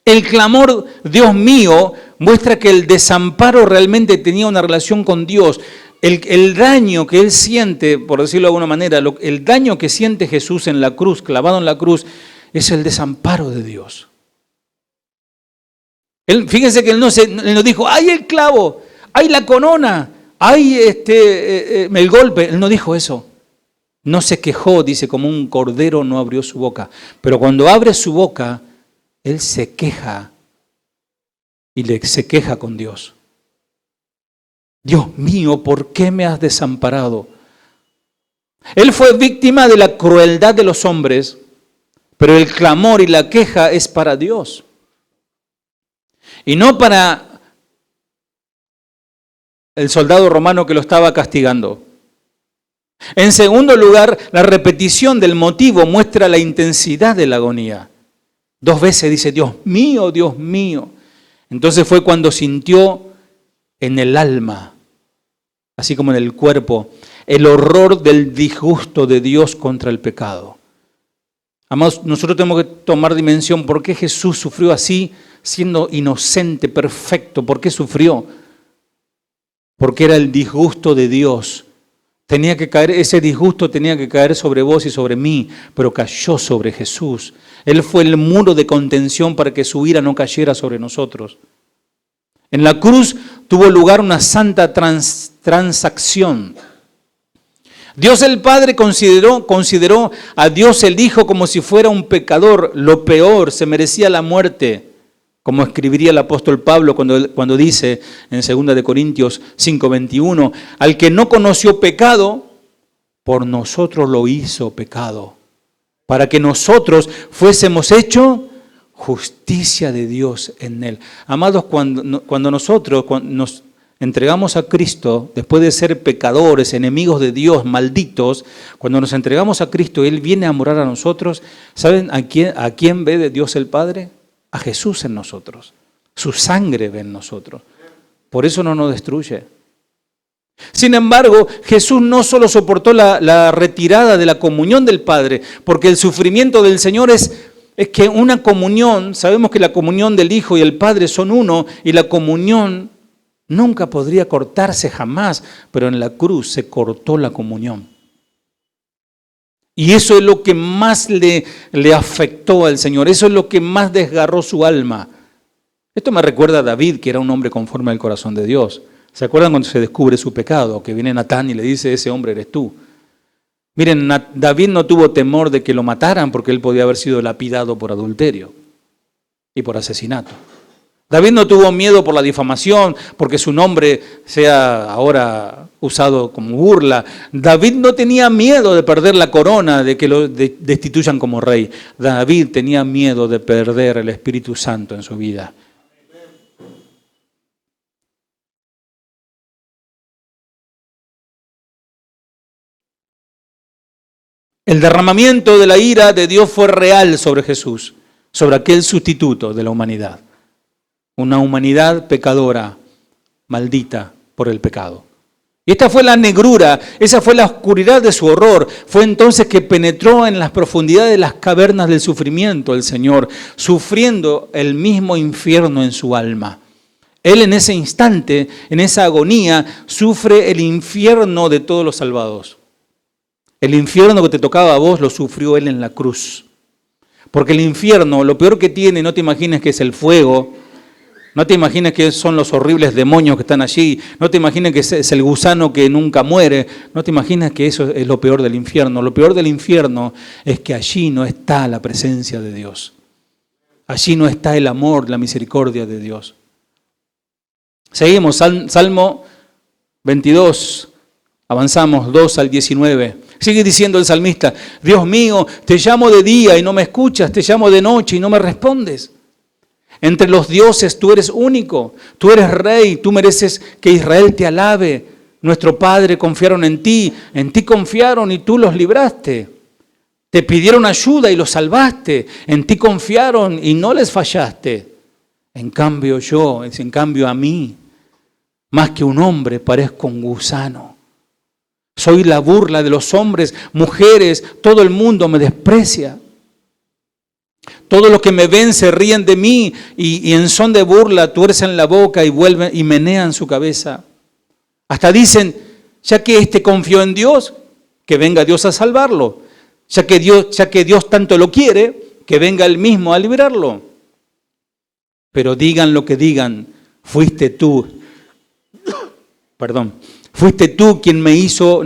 El clamor, Dios mío, muestra que el desamparo realmente tenía una relación con Dios. El daño que él siente, por decirlo de alguna manera, el daño que siente Jesús en la cruz, clavado en la cruz, es el desamparo de Dios. Fíjense que él no dijo, ¡ay el clavo! ¡Ay la corona! ¡Ay el golpe! Él no dijo eso. No se quejó, dice, como un cordero no abrió su boca. Pero cuando abre su boca, él se queja y se queja con Dios. Dios mío, ¿por qué me has desamparado? Él fue víctima de la crueldad de los hombres, pero el clamor y la queja es para Dios. Y no para el soldado romano que lo estaba castigando. En segundo lugar, la repetición del motivo muestra la intensidad de la agonía. 2 veces dice, Dios mío, Dios mío. Entonces fue cuando sintió en el alma, así como en el cuerpo, el horror del disgusto de Dios contra el pecado. Amados, nosotros tenemos que tomar dimensión. ¿Por qué Jesús sufrió así, siendo inocente, perfecto? ¿Por qué sufrió? Porque era el disgusto de Dios. Ese disgusto tenía que caer sobre vos y sobre mí, pero cayó sobre Jesús. Él fue el muro de contención para que su ira no cayera sobre nosotros. En la cruz tuvo lugar una santa transacción. Dios el Padre consideró a Dios el Hijo como si fuera un pecador, lo peor, se merecía la muerte, como escribiría el apóstol Pablo cuando dice en 2 Corintios 5:21, al que no conoció pecado, por nosotros lo hizo pecado, para que nosotros fuésemos hechos justicia de Dios en Él. Amados, cuando nosotros nos entregamos a Cristo, después de ser pecadores, enemigos de Dios, malditos, cuando nos entregamos a Cristo, Él viene a morar a nosotros. ¿Saben a quién ve de Dios el Padre? A Jesús en nosotros. Su sangre ve en nosotros. Por eso no nos destruye. Sin embargo, Jesús no solo soportó la retirada de la comunión del Padre, porque el sufrimiento del Señor es que una comunión, sabemos que la comunión del Hijo y el Padre son uno, y la comunión nunca podría cortarse jamás, pero en la cruz se cortó la comunión. Y eso es lo que más le afectó al Señor, eso es lo que más desgarró su alma. Esto me recuerda a David, que era un hombre conforme al corazón de Dios. ¿Se acuerdan cuando se descubre su pecado? Que viene Natán y le dice, ese hombre eres tú. Miren, David no tuvo temor de que lo mataran porque él podía haber sido lapidado por adulterio y por asesinato. David no tuvo miedo por la difamación, porque su nombre sea ahora usado como burla. David no tenía miedo de perder la corona, de que lo destituyan como rey. David tenía miedo de perder el Espíritu Santo en su vida. El derramamiento de la ira de Dios fue real sobre Jesús, sobre aquel sustituto de la humanidad. Una humanidad pecadora, maldita por el pecado. Y esta fue la negrura, esa fue la oscuridad de su horror. Fue entonces que penetró en las profundidades de las cavernas del sufrimiento el Señor, sufriendo el mismo infierno en su alma. Él en ese instante, en esa agonía, sufre el infierno de todos los salvados. El infierno que te tocaba a vos lo sufrió Él en la cruz. Porque el infierno, lo peor que tiene, no te imagines que es el fuego. No te imagines que son los horribles demonios que están allí. No te imagines que es el gusano que nunca muere. No te imagines que eso es lo peor del infierno. Lo peor del infierno es que allí no está la presencia de Dios. Allí no está el amor, la misericordia de Dios. Seguimos, Salmo 22, avanzamos 2 al 19. Sigue diciendo el salmista, Dios mío, te llamo de día y no me escuchas, te llamo de noche y no me respondes. Entre los dioses tú eres único, tú eres rey, tú mereces que Israel te alabe. Nuestro Padre confiaron en ti confiaron y tú los libraste. Te pidieron ayuda y los salvaste, en ti confiaron y no les fallaste. En cambio a mí, más que un hombre, parezco un gusano. Soy la burla de los hombres, mujeres, todo el mundo me desprecia. Todos los que me ven se ríen de mí y en son de burla tuercen la boca y vuelven y menean su cabeza. Hasta dicen, ya que éste confió en Dios, que venga Dios a salvarlo. Ya que Dios tanto lo quiere, que venga Él mismo a librarlo. Pero digan lo que digan, fuiste tú quien me hizo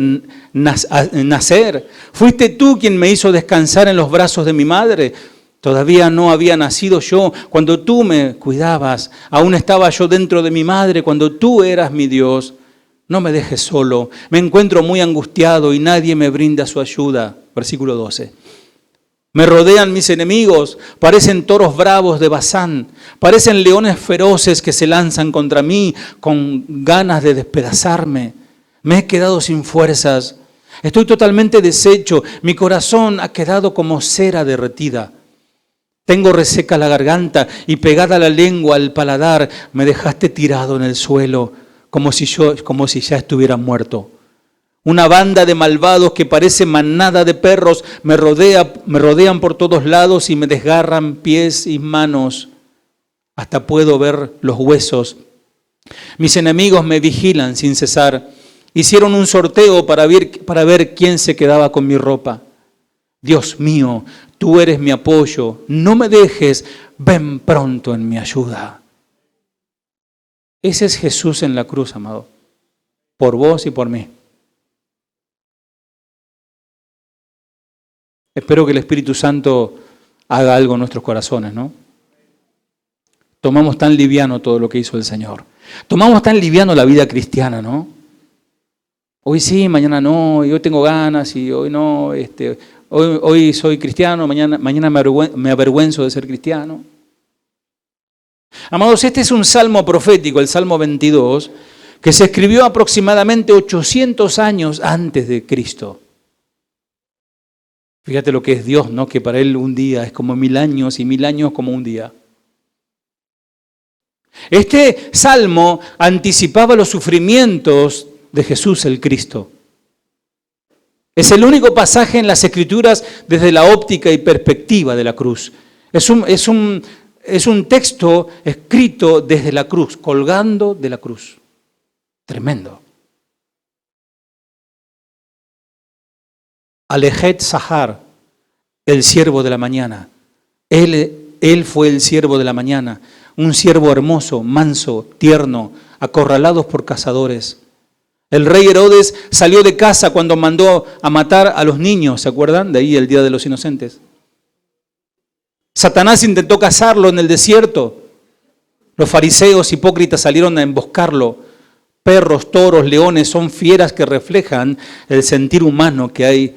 nacer. Fuiste tú quien me hizo descansar en los brazos de mi madre. Todavía no había nacido yo cuando tú me cuidabas. Aún estaba yo dentro de mi madre cuando tú eras mi Dios. No me dejes solo. Me encuentro muy angustiado y nadie me brinda su ayuda. Versículo 12. Me rodean mis enemigos, parecen toros bravos de Basán, parecen leones feroces que se lanzan contra mí con ganas de despedazarme. Me he quedado sin fuerzas, estoy totalmente deshecho, mi corazón ha quedado como cera derretida. Tengo reseca la garganta y pegada la lengua al paladar, me dejaste tirado en el suelo como si ya estuviera muerto. Una banda de malvados que parece manada de perros me rodean por todos lados y me desgarran pies y manos. Hasta puedo ver los huesos. Mis enemigos me vigilan sin cesar. Hicieron un sorteo para ver quién se quedaba con mi ropa. Dios mío, tú eres mi apoyo. No me dejes, ven pronto en mi ayuda. Ese es Jesús en la cruz, amado. Por vos y por mí. Espero que el Espíritu Santo haga algo en nuestros corazones, ¿no? Tomamos tan liviano todo lo que hizo el Señor. Tomamos tan liviano la vida cristiana, ¿no? Hoy sí, mañana no, y hoy tengo ganas, y hoy no, hoy soy cristiano, mañana me avergüenzo de ser cristiano. Amados, este es un salmo profético, el Salmo 22, que se escribió aproximadamente 800 años antes de Cristo. Fíjate lo que es Dios, ¿no? Que para Él un día es como 1000 años y 1000 años como un día. Este salmo anticipaba los sufrimientos de Jesús el Cristo. Es el único pasaje en las Escrituras desde la óptica y perspectiva de la cruz. Es un texto escrito desde la cruz, colgando de la cruz. Tremendo. Alejet Sahar, el siervo de la mañana. Él fue el siervo de la mañana, un siervo hermoso, manso, tierno, acorralados por cazadores. El rey Herodes salió de casa cuando mandó a matar a los niños, ¿se acuerdan? De ahí el Día de los Inocentes. Satanás intentó cazarlo en el desierto. Los fariseos hipócritas salieron a emboscarlo. Perros, toros, leones son fieras que reflejan el sentir humano que hay,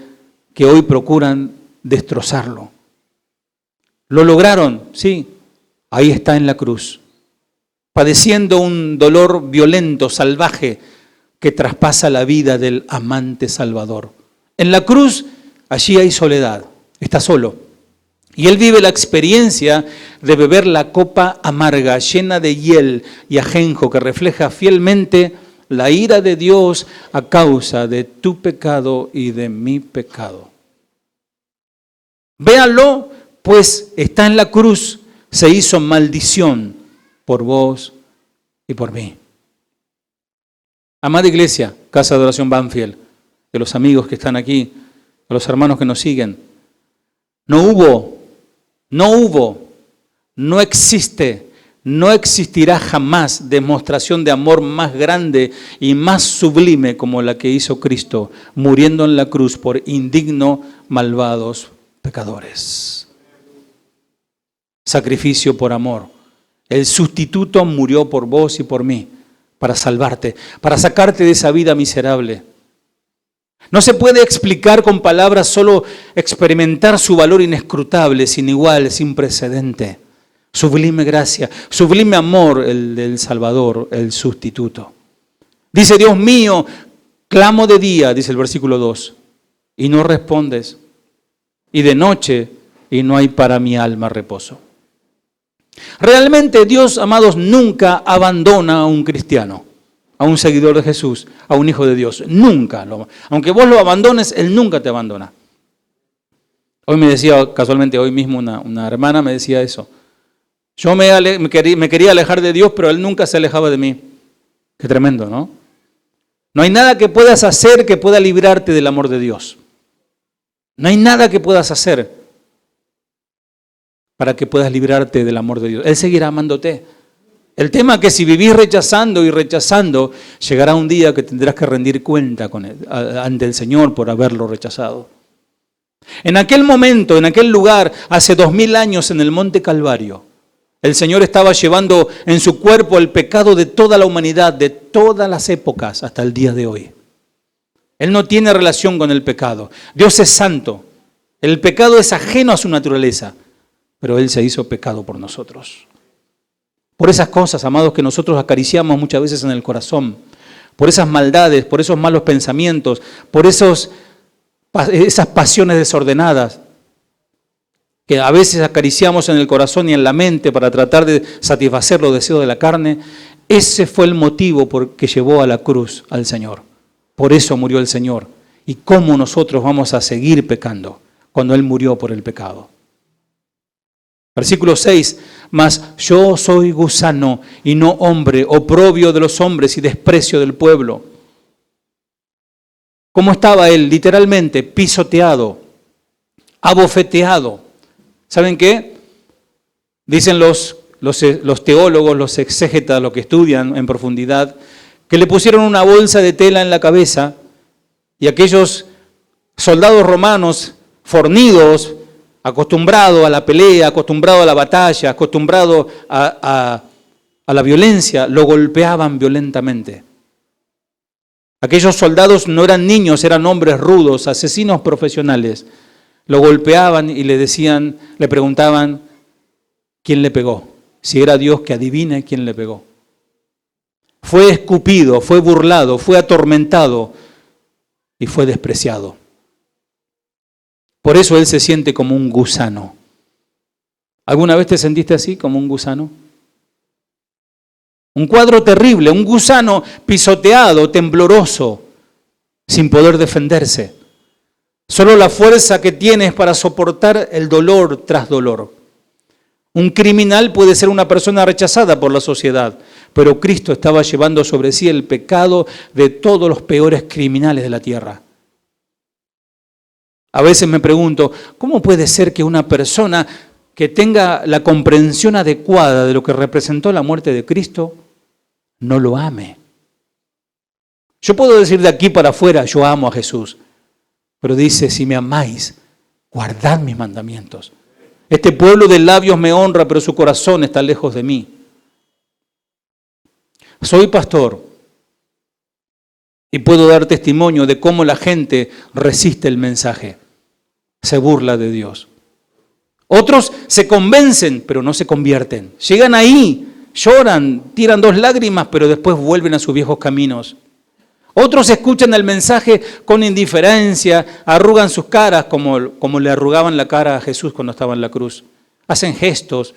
que hoy procuran destrozarlo. Lo lograron, sí, ahí está en la cruz, padeciendo un dolor violento, salvaje, que traspasa la vida del amante Salvador. En la cruz, allí hay soledad, está solo. Y él vive la experiencia de beber la copa amarga, llena de hiel y ajenjo, que refleja fielmente la ira de Dios a causa de tu pecado y de mi pecado. Véanlo, pues está en la cruz, se hizo maldición por vos y por mí. Amada iglesia, Casa de Oración Banfield, de los amigos que están aquí, de los hermanos que nos siguen, no existe, no existirá jamás demostración de amor más grande y más sublime como la que hizo Cristo, muriendo en la cruz por indigno, malvados pecadores. Sacrificio por amor. El sustituto murió por vos y por mí, para salvarte, para sacarte de esa vida miserable. No se puede explicar con palabras, solo experimentar su valor inescrutable, sin igual, sin precedente. Sublime gracia, sublime amor el del Salvador, el sustituto. Dice, Dios mío, clamo de día, dice el versículo 2, y no respondes, y de noche, y no hay para mi alma reposo. Realmente Dios, amados, nunca abandona a un cristiano, a un seguidor de Jesús, a un hijo de Dios. Nunca. Aunque vos lo abandones, Él nunca te abandona. Hoy me decía, casualmente hoy mismo una hermana me decía eso. Yo me quería alejar de Dios, pero Él nunca se alejaba de mí. Qué tremendo, ¿no? No hay nada que puedas hacer que pueda librarte del amor de Dios. No hay nada que puedas hacer para que puedas librarte del amor de Dios. Él seguirá amándote. El tema es que si vivís rechazando y rechazando, llegará un día que tendrás que rendir cuenta ante el Señor por haberlo rechazado. En aquel momento, en aquel lugar, hace 2000 años en el Monte Calvario, el Señor estaba llevando en su cuerpo el pecado de toda la humanidad, de todas las épocas hasta el día de hoy. Él no tiene relación con el pecado. Dios es santo. El pecado es ajeno a su naturaleza, pero Él se hizo pecado por nosotros. Por esas cosas, amados, que nosotros acariciamos muchas veces en el corazón, por esas maldades, por esos malos pensamientos, por esas pasiones desordenadas, que a veces acariciamos en el corazón y en la mente para tratar de satisfacer los deseos de la carne, ese fue el motivo por que llevó a la cruz al Señor. Por eso murió el Señor. ¿Y cómo nosotros vamos a seguir pecando cuando Él murió por el pecado? Versículo 6, mas yo soy gusano y no hombre, oprobio de los hombres y desprecio del pueblo. ¿Cómo estaba Él? Literalmente pisoteado, abofeteado. ¿Saben qué? Dicen los teólogos, los exégetas, los que estudian en profundidad, que le pusieron una bolsa de tela en la cabeza y aquellos soldados romanos fornidos, acostumbrados a la pelea, acostumbrados a la batalla, acostumbrados a la violencia, lo golpeaban violentamente. Aquellos soldados no eran niños, eran hombres rudos, asesinos profesionales. Lo golpeaban y le preguntaban quién le pegó. Si era Dios, que adivine quién le pegó. Fue escupido, fue burlado, fue atormentado y fue despreciado. Por eso Él se siente como un gusano. ¿Alguna vez te sentiste así, como un gusano? Un cuadro terrible, un gusano pisoteado, tembloroso, sin poder defenderse. Solo la fuerza que tienes para soportar el dolor tras dolor. Un criminal puede ser una persona rechazada por la sociedad, pero Cristo estaba llevando sobre sí el pecado de todos los peores criminales de la tierra. A veces me pregunto, ¿cómo puede ser que una persona que tenga la comprensión adecuada de lo que representó la muerte de Cristo no lo ame. Yo puedo decir de aquí para afuera, yo amo a Jesús, pero dice, si me amáis, guardad mis mandamientos. Este pueblo de labios me honra, pero su corazón está lejos de mí. Soy pastor y puedo dar testimonio de cómo la gente resiste el mensaje, se burla de Dios. Otros se convencen, pero no se convierten. Llegan ahí, lloran, tiran 2 lágrimas, pero después vuelven a sus viejos caminos. Otros escuchan el mensaje con indiferencia, arrugan sus caras como le arrugaban la cara a Jesús cuando estaba en la cruz. Hacen gestos,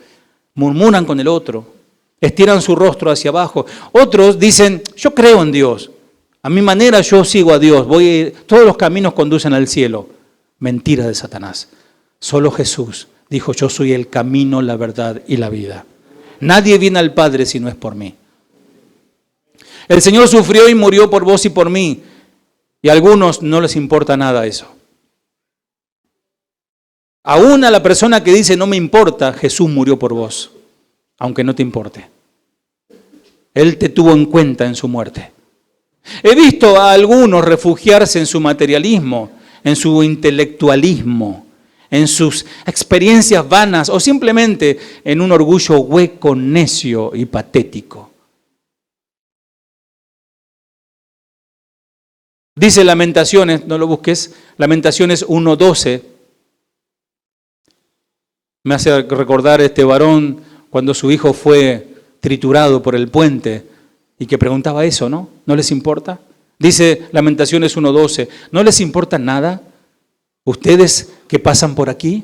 murmuran con el otro, estiran su rostro hacia abajo. Otros dicen, yo creo en Dios, a mi manera yo sigo a Dios, todos los caminos conducen al cielo. Mentira de Satanás. Solo Jesús dijo, yo soy el camino, la verdad y la vida. Nadie viene al Padre si no es por mí. El Señor sufrió y murió por vos y por mí. Y a algunos no les importa nada eso. Aún a la persona que dice no me importa, Jesús murió por vos, aunque no te importe. Él te tuvo en cuenta en su muerte. He visto a algunos refugiarse en su materialismo, en su intelectualismo, en sus experiencias vanas o simplemente en un orgullo hueco, necio y patético. Dice Lamentaciones, no lo busques, Lamentaciones 1:12. Me hace recordar este varón cuando su hijo fue triturado por el puente y que preguntaba eso, ¿no? ¿No les importa? Dice Lamentaciones 1:12, ¿no les importa nada? Ustedes que pasan por aquí,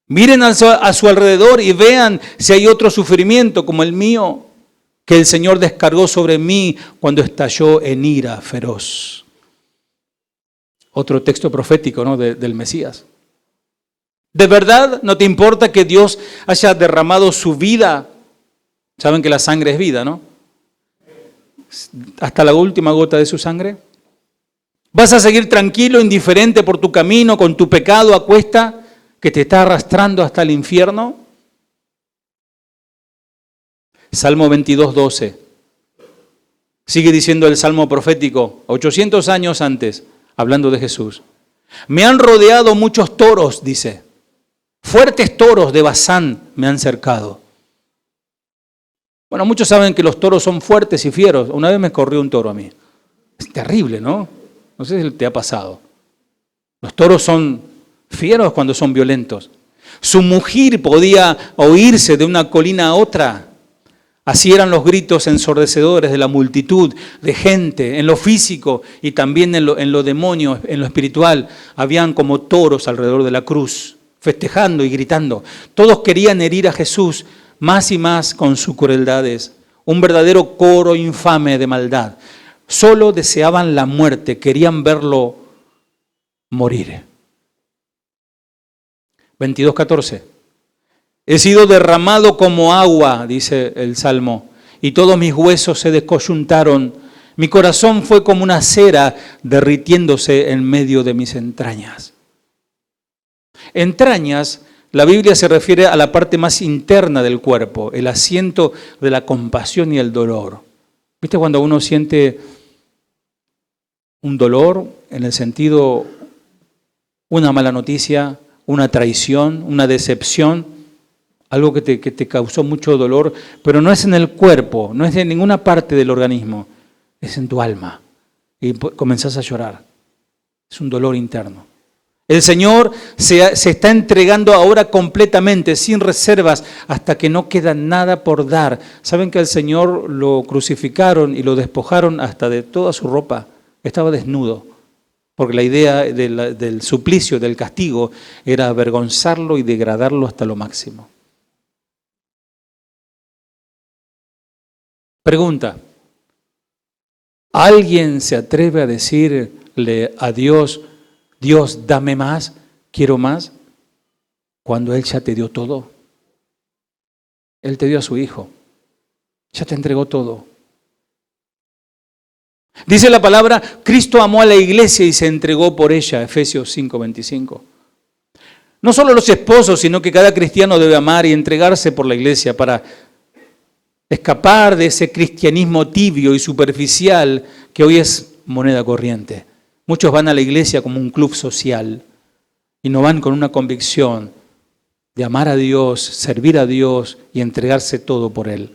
miren a su alrededor y vean si hay otro sufrimiento como el mío, que el Señor descargó sobre mí cuando estalló en ira feroz. Otro texto profético, ¿no? del Mesías. ¿De verdad no te importa que Dios haya derramado su vida? Saben que la sangre es vida, ¿no? Hasta la última gota de su sangre. ¿Vas a seguir tranquilo, indiferente por tu camino, con tu pecado a cuesta, que te está arrastrando hasta el infierno? Salmo 22:12. Sigue diciendo el Salmo profético, 800 años antes, hablando de Jesús. Me han rodeado muchos toros, dice. Fuertes toros de Basán me han cercado. Bueno, muchos saben que los toros son fuertes y fieros. Una vez me corrió un toro a mí. Es terrible, ¿no? No sé si te ha pasado. Los toros son fieros cuando son violentos. Su mugir podía oírse de una colina a otra. Así eran los gritos ensordecedores de la multitud de gente, en lo físico y también en lo demonio, en lo espiritual. Habían como toros alrededor de la cruz, festejando y gritando. Todos querían herir a Jesús más y más con sus crueldades. Un verdadero coro infame de maldad. Solo deseaban la muerte, querían verlo morir. 22:14. He sido derramado como agua, dice el Salmo, y todos mis huesos se descoyuntaron. Mi corazón fue como una cera derritiéndose en medio de mis entrañas. Entrañas, la Biblia se refiere a la parte más interna del cuerpo, el asiento de la compasión y el dolor. ¿Viste cuando uno siente un dolor en el sentido, una mala noticia, una traición, una decepción? Algo que te causó mucho dolor, pero no es en el cuerpo, no es en ninguna parte del organismo, es en tu alma. Y comenzás a llorar. Es un dolor interno. El Señor se está entregando ahora completamente, sin reservas, hasta que no queda nada por dar. ¿Saben que al Señor lo crucificaron y lo despojaron hasta de toda su ropa? Estaba desnudo, porque la idea del suplicio, del castigo, era avergonzarlo y degradarlo hasta lo máximo. Pregunta, ¿alguien se atreve a decirle a Dios, Dios, dame más, quiero más, cuando Él ya te dio todo? Él te dio a su Hijo, ya te entregó todo. Dice la palabra, Cristo amó a la iglesia y se entregó por ella, Efesios 5:25. No solo los esposos, sino que cada cristiano debe amar y entregarse por la iglesia para escapar de ese cristianismo tibio y superficial que hoy es moneda corriente. Muchos van a la iglesia como un club social y no van con una convicción de amar a Dios, servir a Dios y entregarse todo por Él.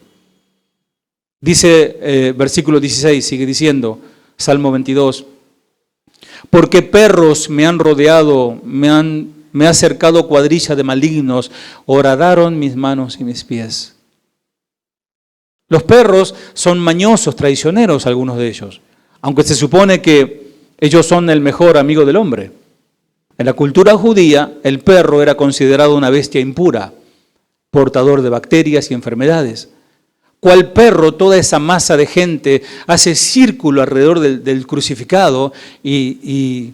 Dice versículo 16, sigue diciendo, Salmo 22, porque perros me han rodeado, me ha cercado cuadrilla de malignos, horadaron mis manos y mis pies. Los perros son mañosos, traicioneros, algunos de ellos, aunque se supone que ellos son el mejor amigo del hombre. En la cultura judía, el perro era considerado una bestia impura, portador de bacterias y enfermedades. Cual perro, toda esa masa de gente hace círculo alrededor del crucificado y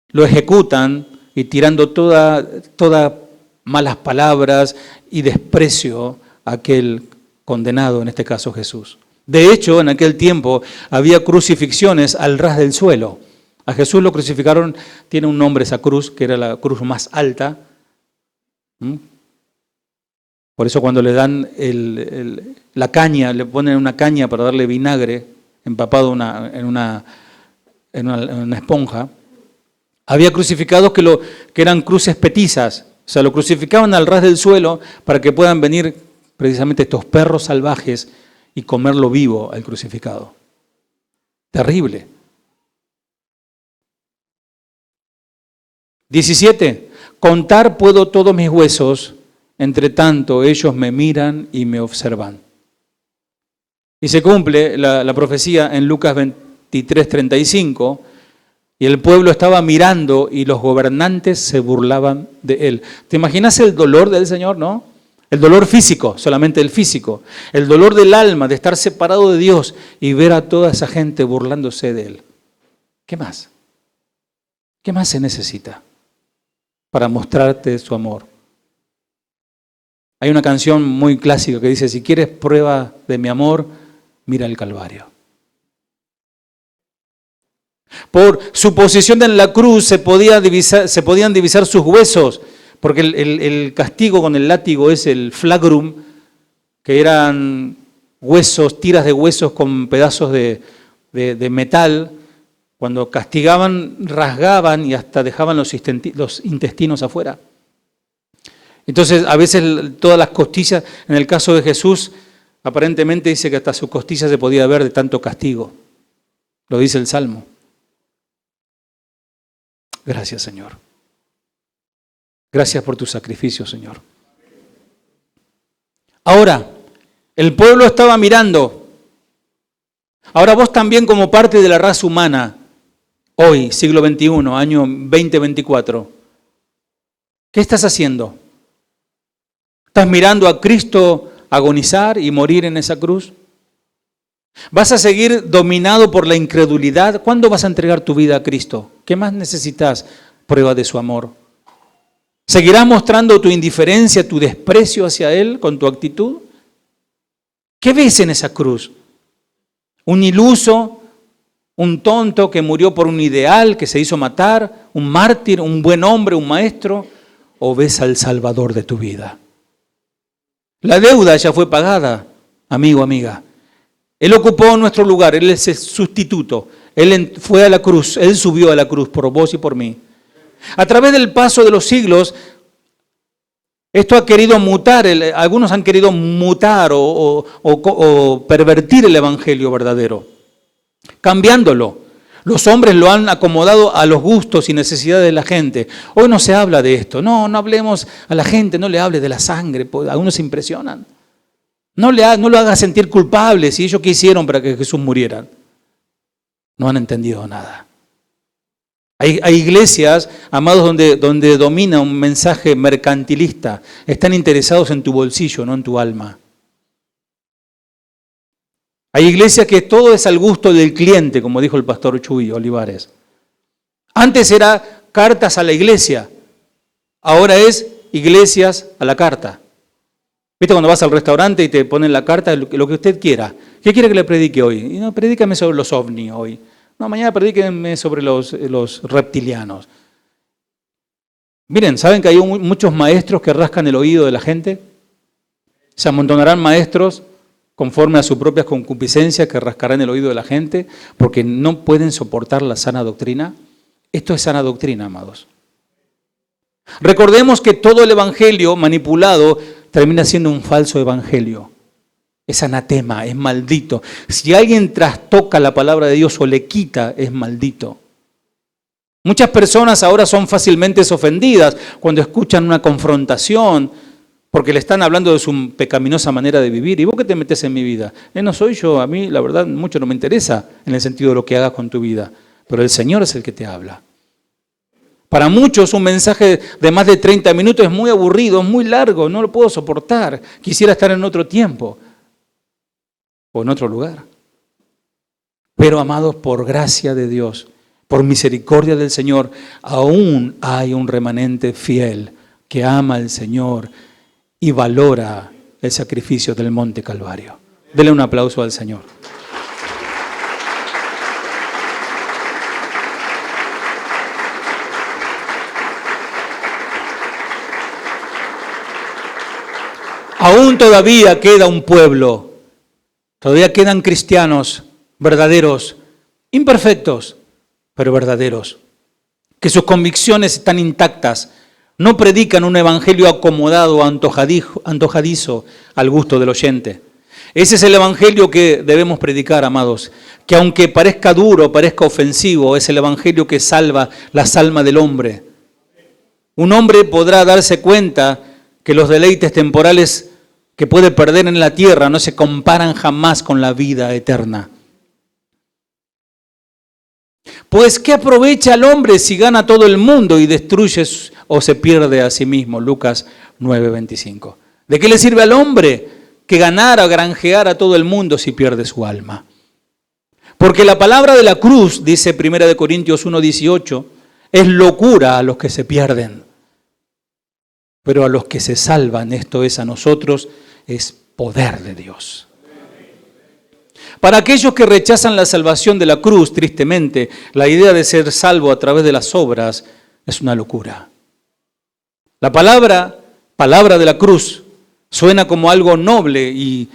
lo ejecutan y tirando toda malas palabras y desprecio a aquel condenado, en este caso Jesús. De hecho, en aquel tiempo había crucifixiones al ras del suelo. A Jesús lo crucificaron, tiene un nombre esa cruz, que era la cruz más alta. Por eso cuando le dan la caña, le ponen una caña para darle vinagre empapado en una esponja. Había crucificados que eran cruces petizas, o sea, lo crucificaban al ras del suelo para que puedan venir precisamente estos perros salvajes y comerlo vivo al crucificado. Terrible. 17. Contar puedo todos mis huesos, entre tanto ellos me miran y me observan. Y se cumple la profecía en Lucas 23:35, y el pueblo estaba mirando y los gobernantes se burlaban de él. ¿Te imaginas el dolor del Señor, no? El dolor físico, solamente el físico. El dolor del alma de estar separado de Dios y ver a toda esa gente burlándose de él. ¿Qué más? ¿Qué más se necesita para mostrarte su amor? Hay una canción muy clásica que dice, si quieres prueba de mi amor, mira el Calvario. Por su posición en la cruz se podían divisar sus huesos, porque el castigo con el látigo es el flagrum, que eran huesos, tiras de huesos con pedazos de metal. Cuando castigaban, rasgaban y hasta dejaban los intestinos afuera. Entonces, a veces todas las costillas, en el caso de Jesús, aparentemente dice que hasta sus costillas se podía ver de tanto castigo. Lo dice el Salmo. Gracias, Señor. Gracias por tu sacrificio, Señor. Ahora, el pueblo estaba mirando. Ahora vos también como parte de la raza humana, hoy, siglo XXI, año 2024, ¿qué estás haciendo? ¿Estás mirando a Cristo agonizar y morir en esa cruz? ¿Vas a seguir dominado por la incredulidad? ¿Cuándo vas a entregar tu vida a Cristo? ¿Qué más necesitas? Prueba de su amor. ¿Seguirás mostrando tu indiferencia, tu desprecio hacia Él con tu actitud? ¿Qué ves en esa cruz? ¿Un iluso? ¿Un tonto que murió por un ideal, que se hizo matar? ¿Un mártir? ¿Un buen hombre? ¿Un maestro? ¿O ves al Salvador de tu vida? La deuda ya fue pagada, amigo, amiga. Él ocupó nuestro lugar, Él es el sustituto. Él fue a la cruz, Él subió a la cruz por vos y por mí. A través del paso de los siglos, esto ha querido mutar, algunos han querido mutar o pervertir el evangelio verdadero, cambiándolo. Los hombres lo han acomodado a los gustos y necesidades de la gente. Hoy no se habla de esto. No hablemos a la gente, no le hable de la sangre, algunos se impresionan. No lo haga sentir culpable si ellos quisieron para que Jesús muriera. No han entendido nada. Hay iglesias, amados, donde domina un mensaje mercantilista. Están interesados en tu bolsillo, no en tu alma. Hay iglesias que todo es al gusto del cliente, como dijo el pastor Chuy Olivares. Antes era cartas a la iglesia, ahora es iglesias a la carta. ¿Viste cuando vas al restaurante y te ponen la carta, lo que usted quiera? ¿Qué quiere que le predique hoy? Y no, predícame sobre los ovnis hoy. No, mañana predíquenme sobre los reptilianos. Miren, ¿saben que hay muchos maestros que rascan el oído de la gente? Se amontonarán maestros conforme a sus propias concupiscencias que rascarán el oído de la gente porque no pueden soportar la sana doctrina. Esto es sana doctrina, amados. Recordemos que todo el evangelio manipulado termina siendo un falso evangelio. Es anatema, es maldito. Si alguien trastoca la palabra de Dios o le quita, es maldito. Muchas personas ahora son fácilmente ofendidas cuando escuchan una confrontación porque le están hablando de su pecaminosa manera de vivir. ¿Y vos qué te metes en mi vida? No soy yo, a mí la verdad mucho no me interesa en el sentido de lo que hagas con tu vida, pero el Señor es el que te habla. Para muchos un mensaje de más de 30 minutos es muy aburrido, es muy largo, no lo puedo soportar. Quisiera estar en otro tiempo o en otro lugar. Pero amados, por gracia de Dios, por misericordia del Señor, aún hay un remanente fiel que ama al Señor y valora el sacrificio del Monte Calvario. Dele un aplauso al Señor. Aún todavía queda un pueblo, todavía quedan cristianos verdaderos, imperfectos, pero verdaderos, que sus convicciones están intactas, no predican un evangelio acomodado o antojadizo al gusto del oyente. Ese es el evangelio que debemos predicar, amados, que aunque parezca duro, parezca ofensivo, es el evangelio que salva las almas del hombre. Un hombre podrá darse cuenta que los deleites temporales que puede perder en la tierra no se comparan jamás con la vida eterna. Pues, ¿qué aprovecha el hombre si gana todo el mundo y destruye o se pierde a sí mismo? Lucas 9:25. ¿De qué le sirve al hombre que ganar o granjear a todo el mundo si pierde su alma? Porque la palabra de la cruz, dice 1 Corintios 1:18, es locura a los que se pierden. Pero a los que se salvan, esto es a nosotros, es poder de Dios. Para aquellos que rechazan la salvación de la cruz, tristemente, la idea de ser salvo a través de las obras es una locura. La palabra de la cruz suena como algo noble y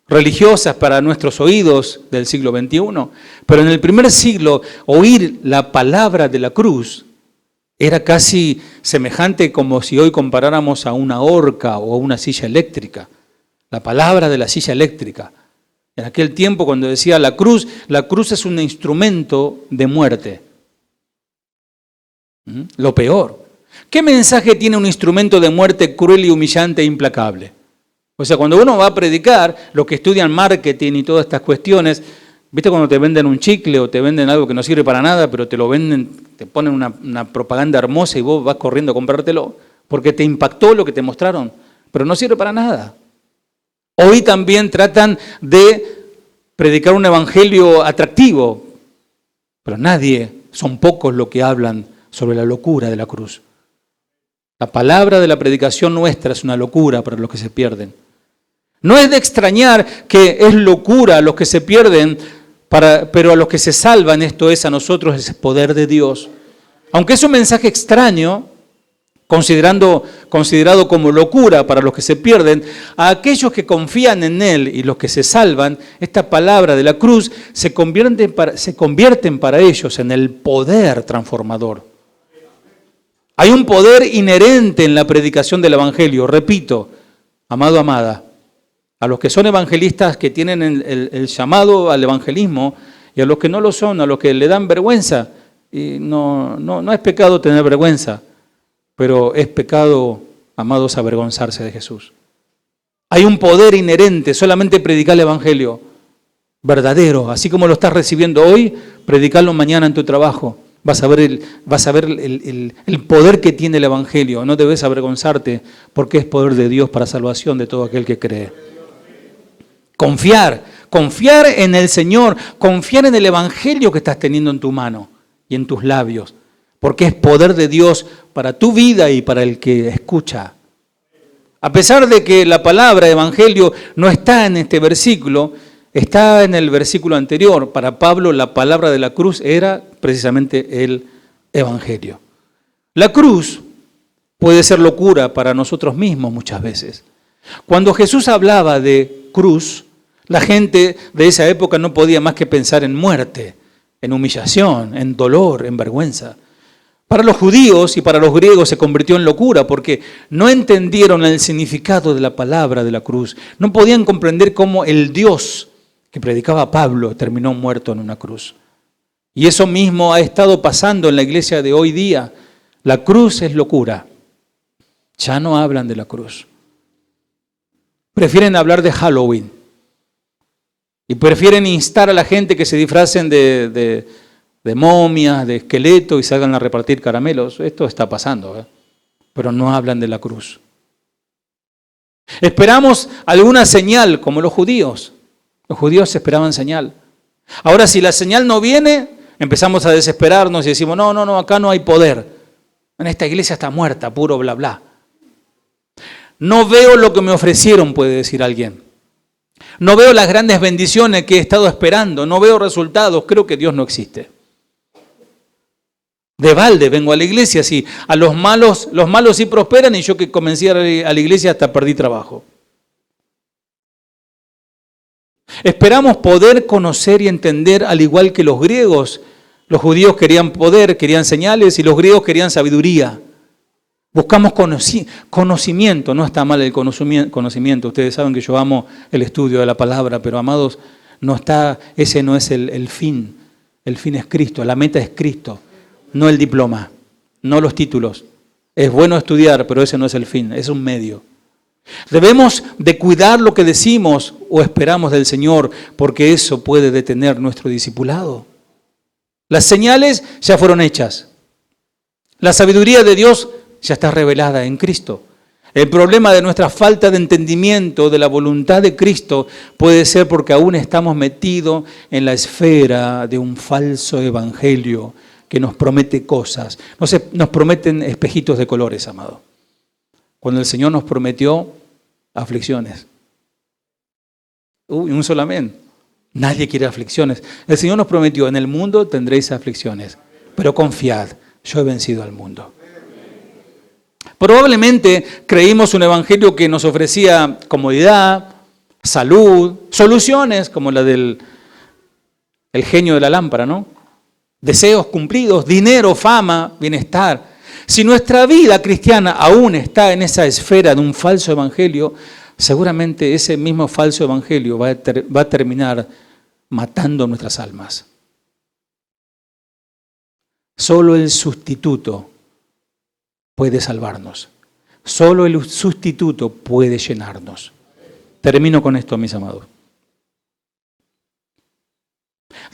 religiosa para nuestros oídos del siglo XXI, pero en el primer siglo oír la palabra de la cruz era casi semejante como si hoy comparáramos a una horca o a una silla eléctrica. La palabra de la silla eléctrica. En aquel tiempo cuando decía la cruz es un instrumento de muerte. Lo peor. ¿Qué mensaje tiene un instrumento de muerte cruel y humillante e implacable? O sea, cuando uno va a predicar, los que estudian marketing y todas estas cuestiones, ¿viste cuando te venden un chicle o te venden algo que no sirve para nada, pero te lo venden, te ponen una propaganda hermosa y vos vas corriendo a comprártelo? Porque te impactó lo que te mostraron, pero no sirve para nada. Hoy también tratan de predicar un evangelio atractivo, pero son pocos los que hablan sobre la locura de la cruz. La palabra de la predicación nuestra es una locura para los que se pierden. No es de extrañar que es locura a los que se pierden, pero a los que se salvan, esto es a nosotros, es poder de Dios. Aunque es un mensaje extraño, considerado como locura para los que se pierden, a aquellos que confían en Él y los que se salvan, esta palabra de la cruz se convierten para ellos en el poder transformador. Hay un poder inherente en la predicación del Evangelio. Repito, amado, amada, a los que son evangelistas que tienen el llamado al evangelismo y a los que no lo son, a los que le dan vergüenza, y no es pecado tener vergüenza, pero es pecado, amados, avergonzarse de Jesús. Hay un poder inherente, solamente predicar el Evangelio verdadero, así como lo estás recibiendo hoy, predicarlo mañana en tu trabajo. Vas a ver el poder que tiene el Evangelio. No debes avergonzarte porque es poder de Dios para salvación de todo aquel que cree. Confiar en el Señor, confiar en el Evangelio que estás teniendo en tu mano y en tus labios, porque es poder de Dios para tu vida y para el que escucha. A pesar de que la palabra Evangelio no está en este versículo, está en el versículo anterior. Para Pablo la palabra de la cruz era precisamente el Evangelio. La cruz puede ser locura para nosotros mismos muchas veces. Cuando Jesús hablaba de cruz, la gente de esa época no podía más que pensar en muerte, en humillación, en dolor, en vergüenza. Para los judíos y para los griegos se convirtió en locura porque no entendieron el significado de la palabra de la cruz. No podían comprender cómo el Dios que predicaba Pablo terminó muerto en una cruz. Y eso mismo ha estado pasando en la iglesia de hoy día. La cruz es locura. Ya no hablan de la cruz. Prefieren hablar de Halloween. Y prefieren instar a la gente que se disfracen de momias, de esqueletos y salgan a repartir caramelos. Esto está pasando, pero no hablan de la cruz. Esperamos alguna señal, como los judíos. Los judíos esperaban señal. Ahora, si la señal no viene, empezamos a desesperarnos y decimos, no, acá no hay poder. En esta iglesia está muerta, puro bla bla. No veo lo que me ofrecieron, puede decir alguien. No veo las grandes bendiciones que he estado esperando. No veo resultados. Creo que Dios no existe. De balde vengo a la iglesia, sí. A los malos sí prosperan y yo que comencé a la iglesia hasta perdí trabajo. Esperamos poder conocer y entender al igual que los griegos. Los judíos querían poder, querían señales y los griegos querían sabiduría. Buscamos conocimiento, no está mal el conocimiento. Ustedes saben que yo amo el estudio de la palabra, pero amados, ese no es el fin. El fin es Cristo, la meta es Cristo, no el diploma, no los títulos. Es bueno estudiar, pero ese no es el fin, es un medio. Debemos de cuidar lo que decimos o esperamos del Señor, porque eso puede detener nuestro discipulado. Las señales ya fueron hechas. La sabiduría de Dios ya está revelada en Cristo. El problema de nuestra falta de entendimiento de la voluntad de Cristo puede ser porque aún estamos metidos en la esfera de un falso evangelio que nos promete cosas. Nos prometen espejitos de colores, amado. Cuando el Señor nos prometió aflicciones. Un solo amén. Nadie quiere aflicciones. El Señor nos prometió, en el mundo tendréis aflicciones, pero confiad, yo he vencido al mundo. Probablemente creímos un evangelio que nos ofrecía comodidad, salud, soluciones, como la del genio de la lámpara, ¿no? Deseos cumplidos, dinero, fama, bienestar. Si nuestra vida cristiana aún está en esa esfera de un falso evangelio, seguramente ese mismo falso evangelio va a terminar matando nuestras almas. Solo el sustituto puede salvarnos. Solo el sustituto puede llenarnos. Termino con esto, mis amados.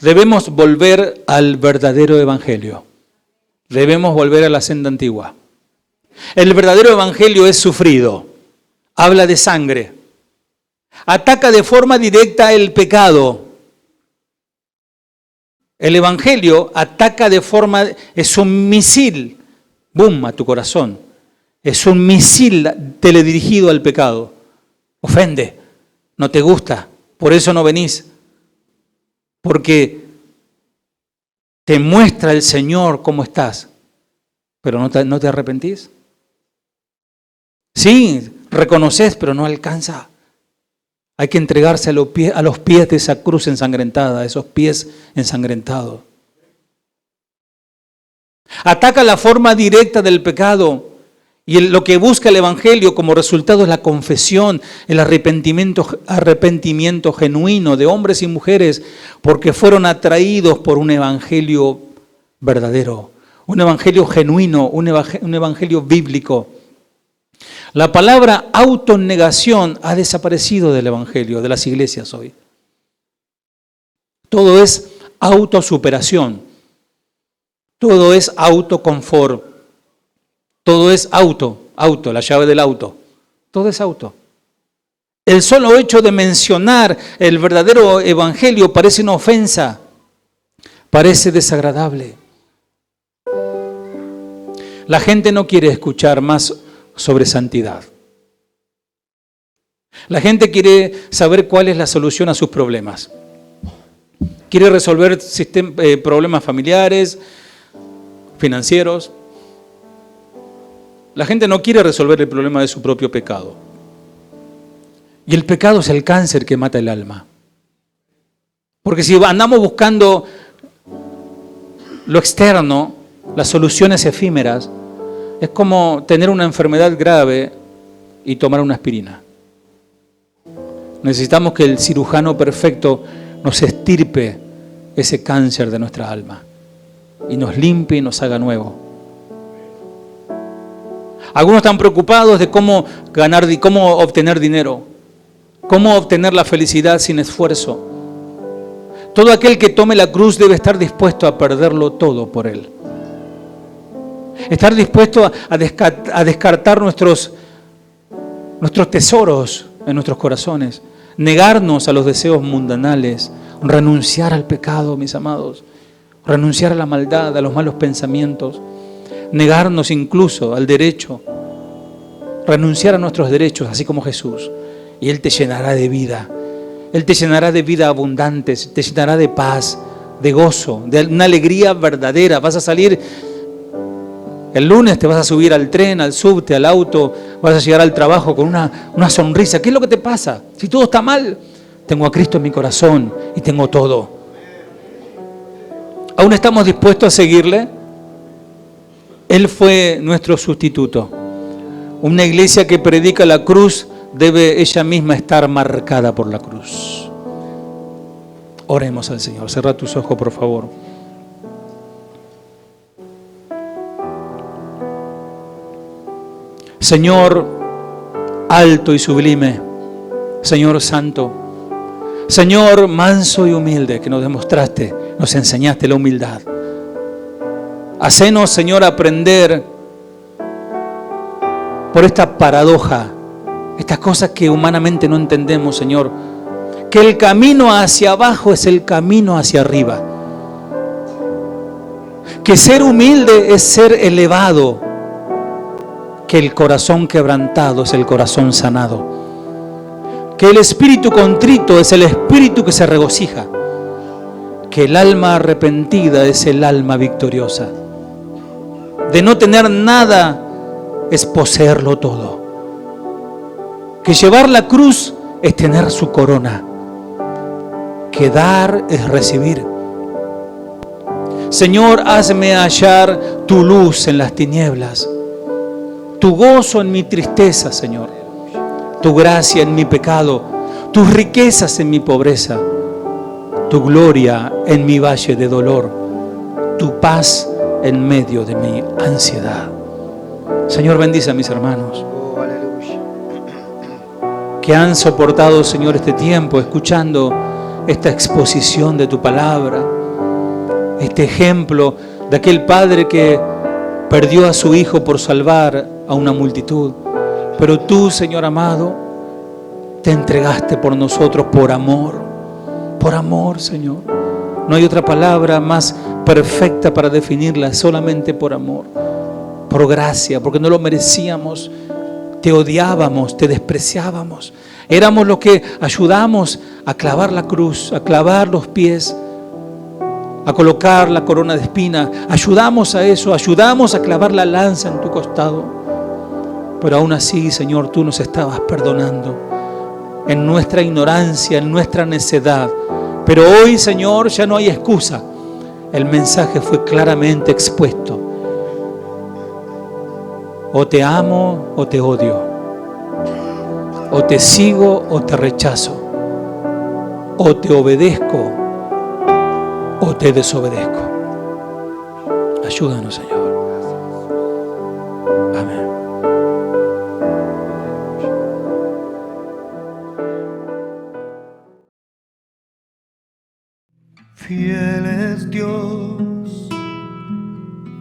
Debemos volver al verdadero evangelio. Debemos volver a la senda antigua. El verdadero evangelio es sufrido. Habla de sangre. Ataca de forma directa el pecado. El evangelio ataca es un misil. ¡Bum! A tu corazón. Es un misil teledirigido al pecado. Ofende. No te gusta. Por eso no venís. Porque te muestra el Señor cómo estás. Pero no te arrepentís. Sí, reconoces, pero no alcanza. Hay que entregarse a los pies de esa cruz ensangrentada, esos pies ensangrentados. Ataca la forma directa del pecado y lo que busca el evangelio como resultado es la confesión, el arrepentimiento genuino de hombres y mujeres porque fueron atraídos por un evangelio verdadero, un evangelio genuino, un evangelio bíblico. La palabra autonegación ha desaparecido del evangelio, de las iglesias hoy. Todo es autosuperación. Todo es autoconfort. Todo es auto, la llave del auto. Todo es auto. El solo hecho de mencionar el verdadero evangelio parece una ofensa, parece desagradable. La gente no quiere escuchar más sobre santidad. La gente quiere saber cuál es la solución a sus problemas. Quiere resolver problemas familiares, financieros. La gente no quiere resolver el problema de su propio pecado. Y el pecado es el cáncer que mata el alma. Porque si andamos buscando lo externo, las soluciones efímeras, es como tener una enfermedad grave y tomar una aspirina. Necesitamos que el cirujano perfecto nos extirpe ese cáncer de nuestra alma y nos limpie y nos haga nuevo. Algunos están preocupados de cómo obtener dinero, cómo obtener la felicidad sin esfuerzo. Todo aquel que tome la cruz debe estar dispuesto a perderlo todo por Él. Estar dispuesto a descartar nuestros tesoros en nuestros corazones, negarnos a los deseos mundanales, renunciar al pecado, mis amados, renunciar a la maldad, a los malos pensamientos, negarnos incluso al derecho, renunciar a nuestros derechos, así como Jesús, y Él te llenará de vida. Él te llenará de vida abundante, te llenará de paz, de gozo, de una alegría verdadera. Vas a salir el lunes, te vas a subir al tren, al subte, al auto, vas a llegar al trabajo con una sonrisa. ¿Qué es lo que te pasa? Si todo está mal, tengo a Cristo en mi corazón y tengo todo. ¿Aún estamos dispuestos a seguirle? Él fue nuestro sustituto. Una iglesia que predica la cruz debe ella misma estar marcada por la cruz. Oremos al Señor. Cerra tus ojos, por favor. Señor alto y sublime, Señor santo, Señor manso y humilde, que nos demostraste, nos enseñaste la humildad. Hacenos, Señor, aprender por esta paradoja, estas cosas que humanamente no entendemos, Señor, que el camino hacia abajo es el camino hacia arriba, que ser humilde es ser elevado, que el corazón quebrantado es el corazón sanado, que el espíritu contrito es el espíritu que se regocija, que el alma arrepentida es el alma victoriosa. De no tener nada es poseerlo todo, que llevar la cruz es tener su corona, que dar es recibir. Señor, hazme hallar tu luz en las tinieblas, tu gozo en mi tristeza, Señor, tu gracia en mi pecado, tus riquezas en mi pobreza, tu gloria en mi valle de dolor, tu paz en medio de mi ansiedad. Señor, bendice a mis hermanos que han soportado, Señor, este tiempo escuchando esta exposición de tu palabra, este ejemplo de aquel padre que perdió a su hijo por salvar a una multitud. Pero tú, Señor amado, te entregaste por nosotros por amor, Señor. No hay otra palabra más perfecta para definirla, solamente por amor, por gracia, porque no lo merecíamos. Te odiábamos, te despreciábamos. Éramos los que ayudamos a clavar la cruz, a clavar los pies, a colocar la corona de espina. Ayudamos a eso, ayudamos a clavar la lanza en tu costado. Pero aún así, Señor, tú nos estabas perdonando en nuestra ignorancia, en nuestra necedad. Pero hoy, Señor, ya no hay excusa. El mensaje fue claramente expuesto. O te amo o te odio. O te sigo o te rechazo. O te obedezco o te desobedezco. Ayúdanos, Señor. Amén. Fiel es Dios,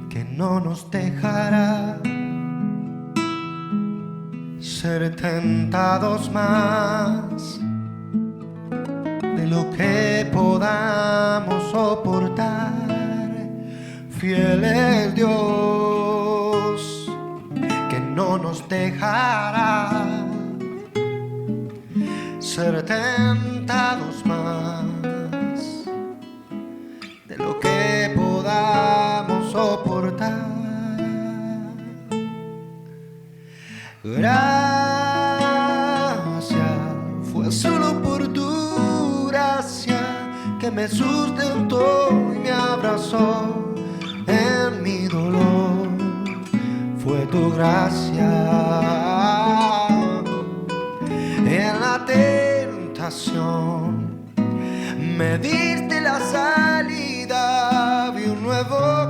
que no nos dejará ser tentados más de lo que podamos soportar. Fiel es Dios, que no nos dejará ser tentados más de lo que podamos soportar. Gracia que me sustentó y me abrazó en mi dolor. Fue tu gracia. En la tentación me diste la salida, vi un nuevo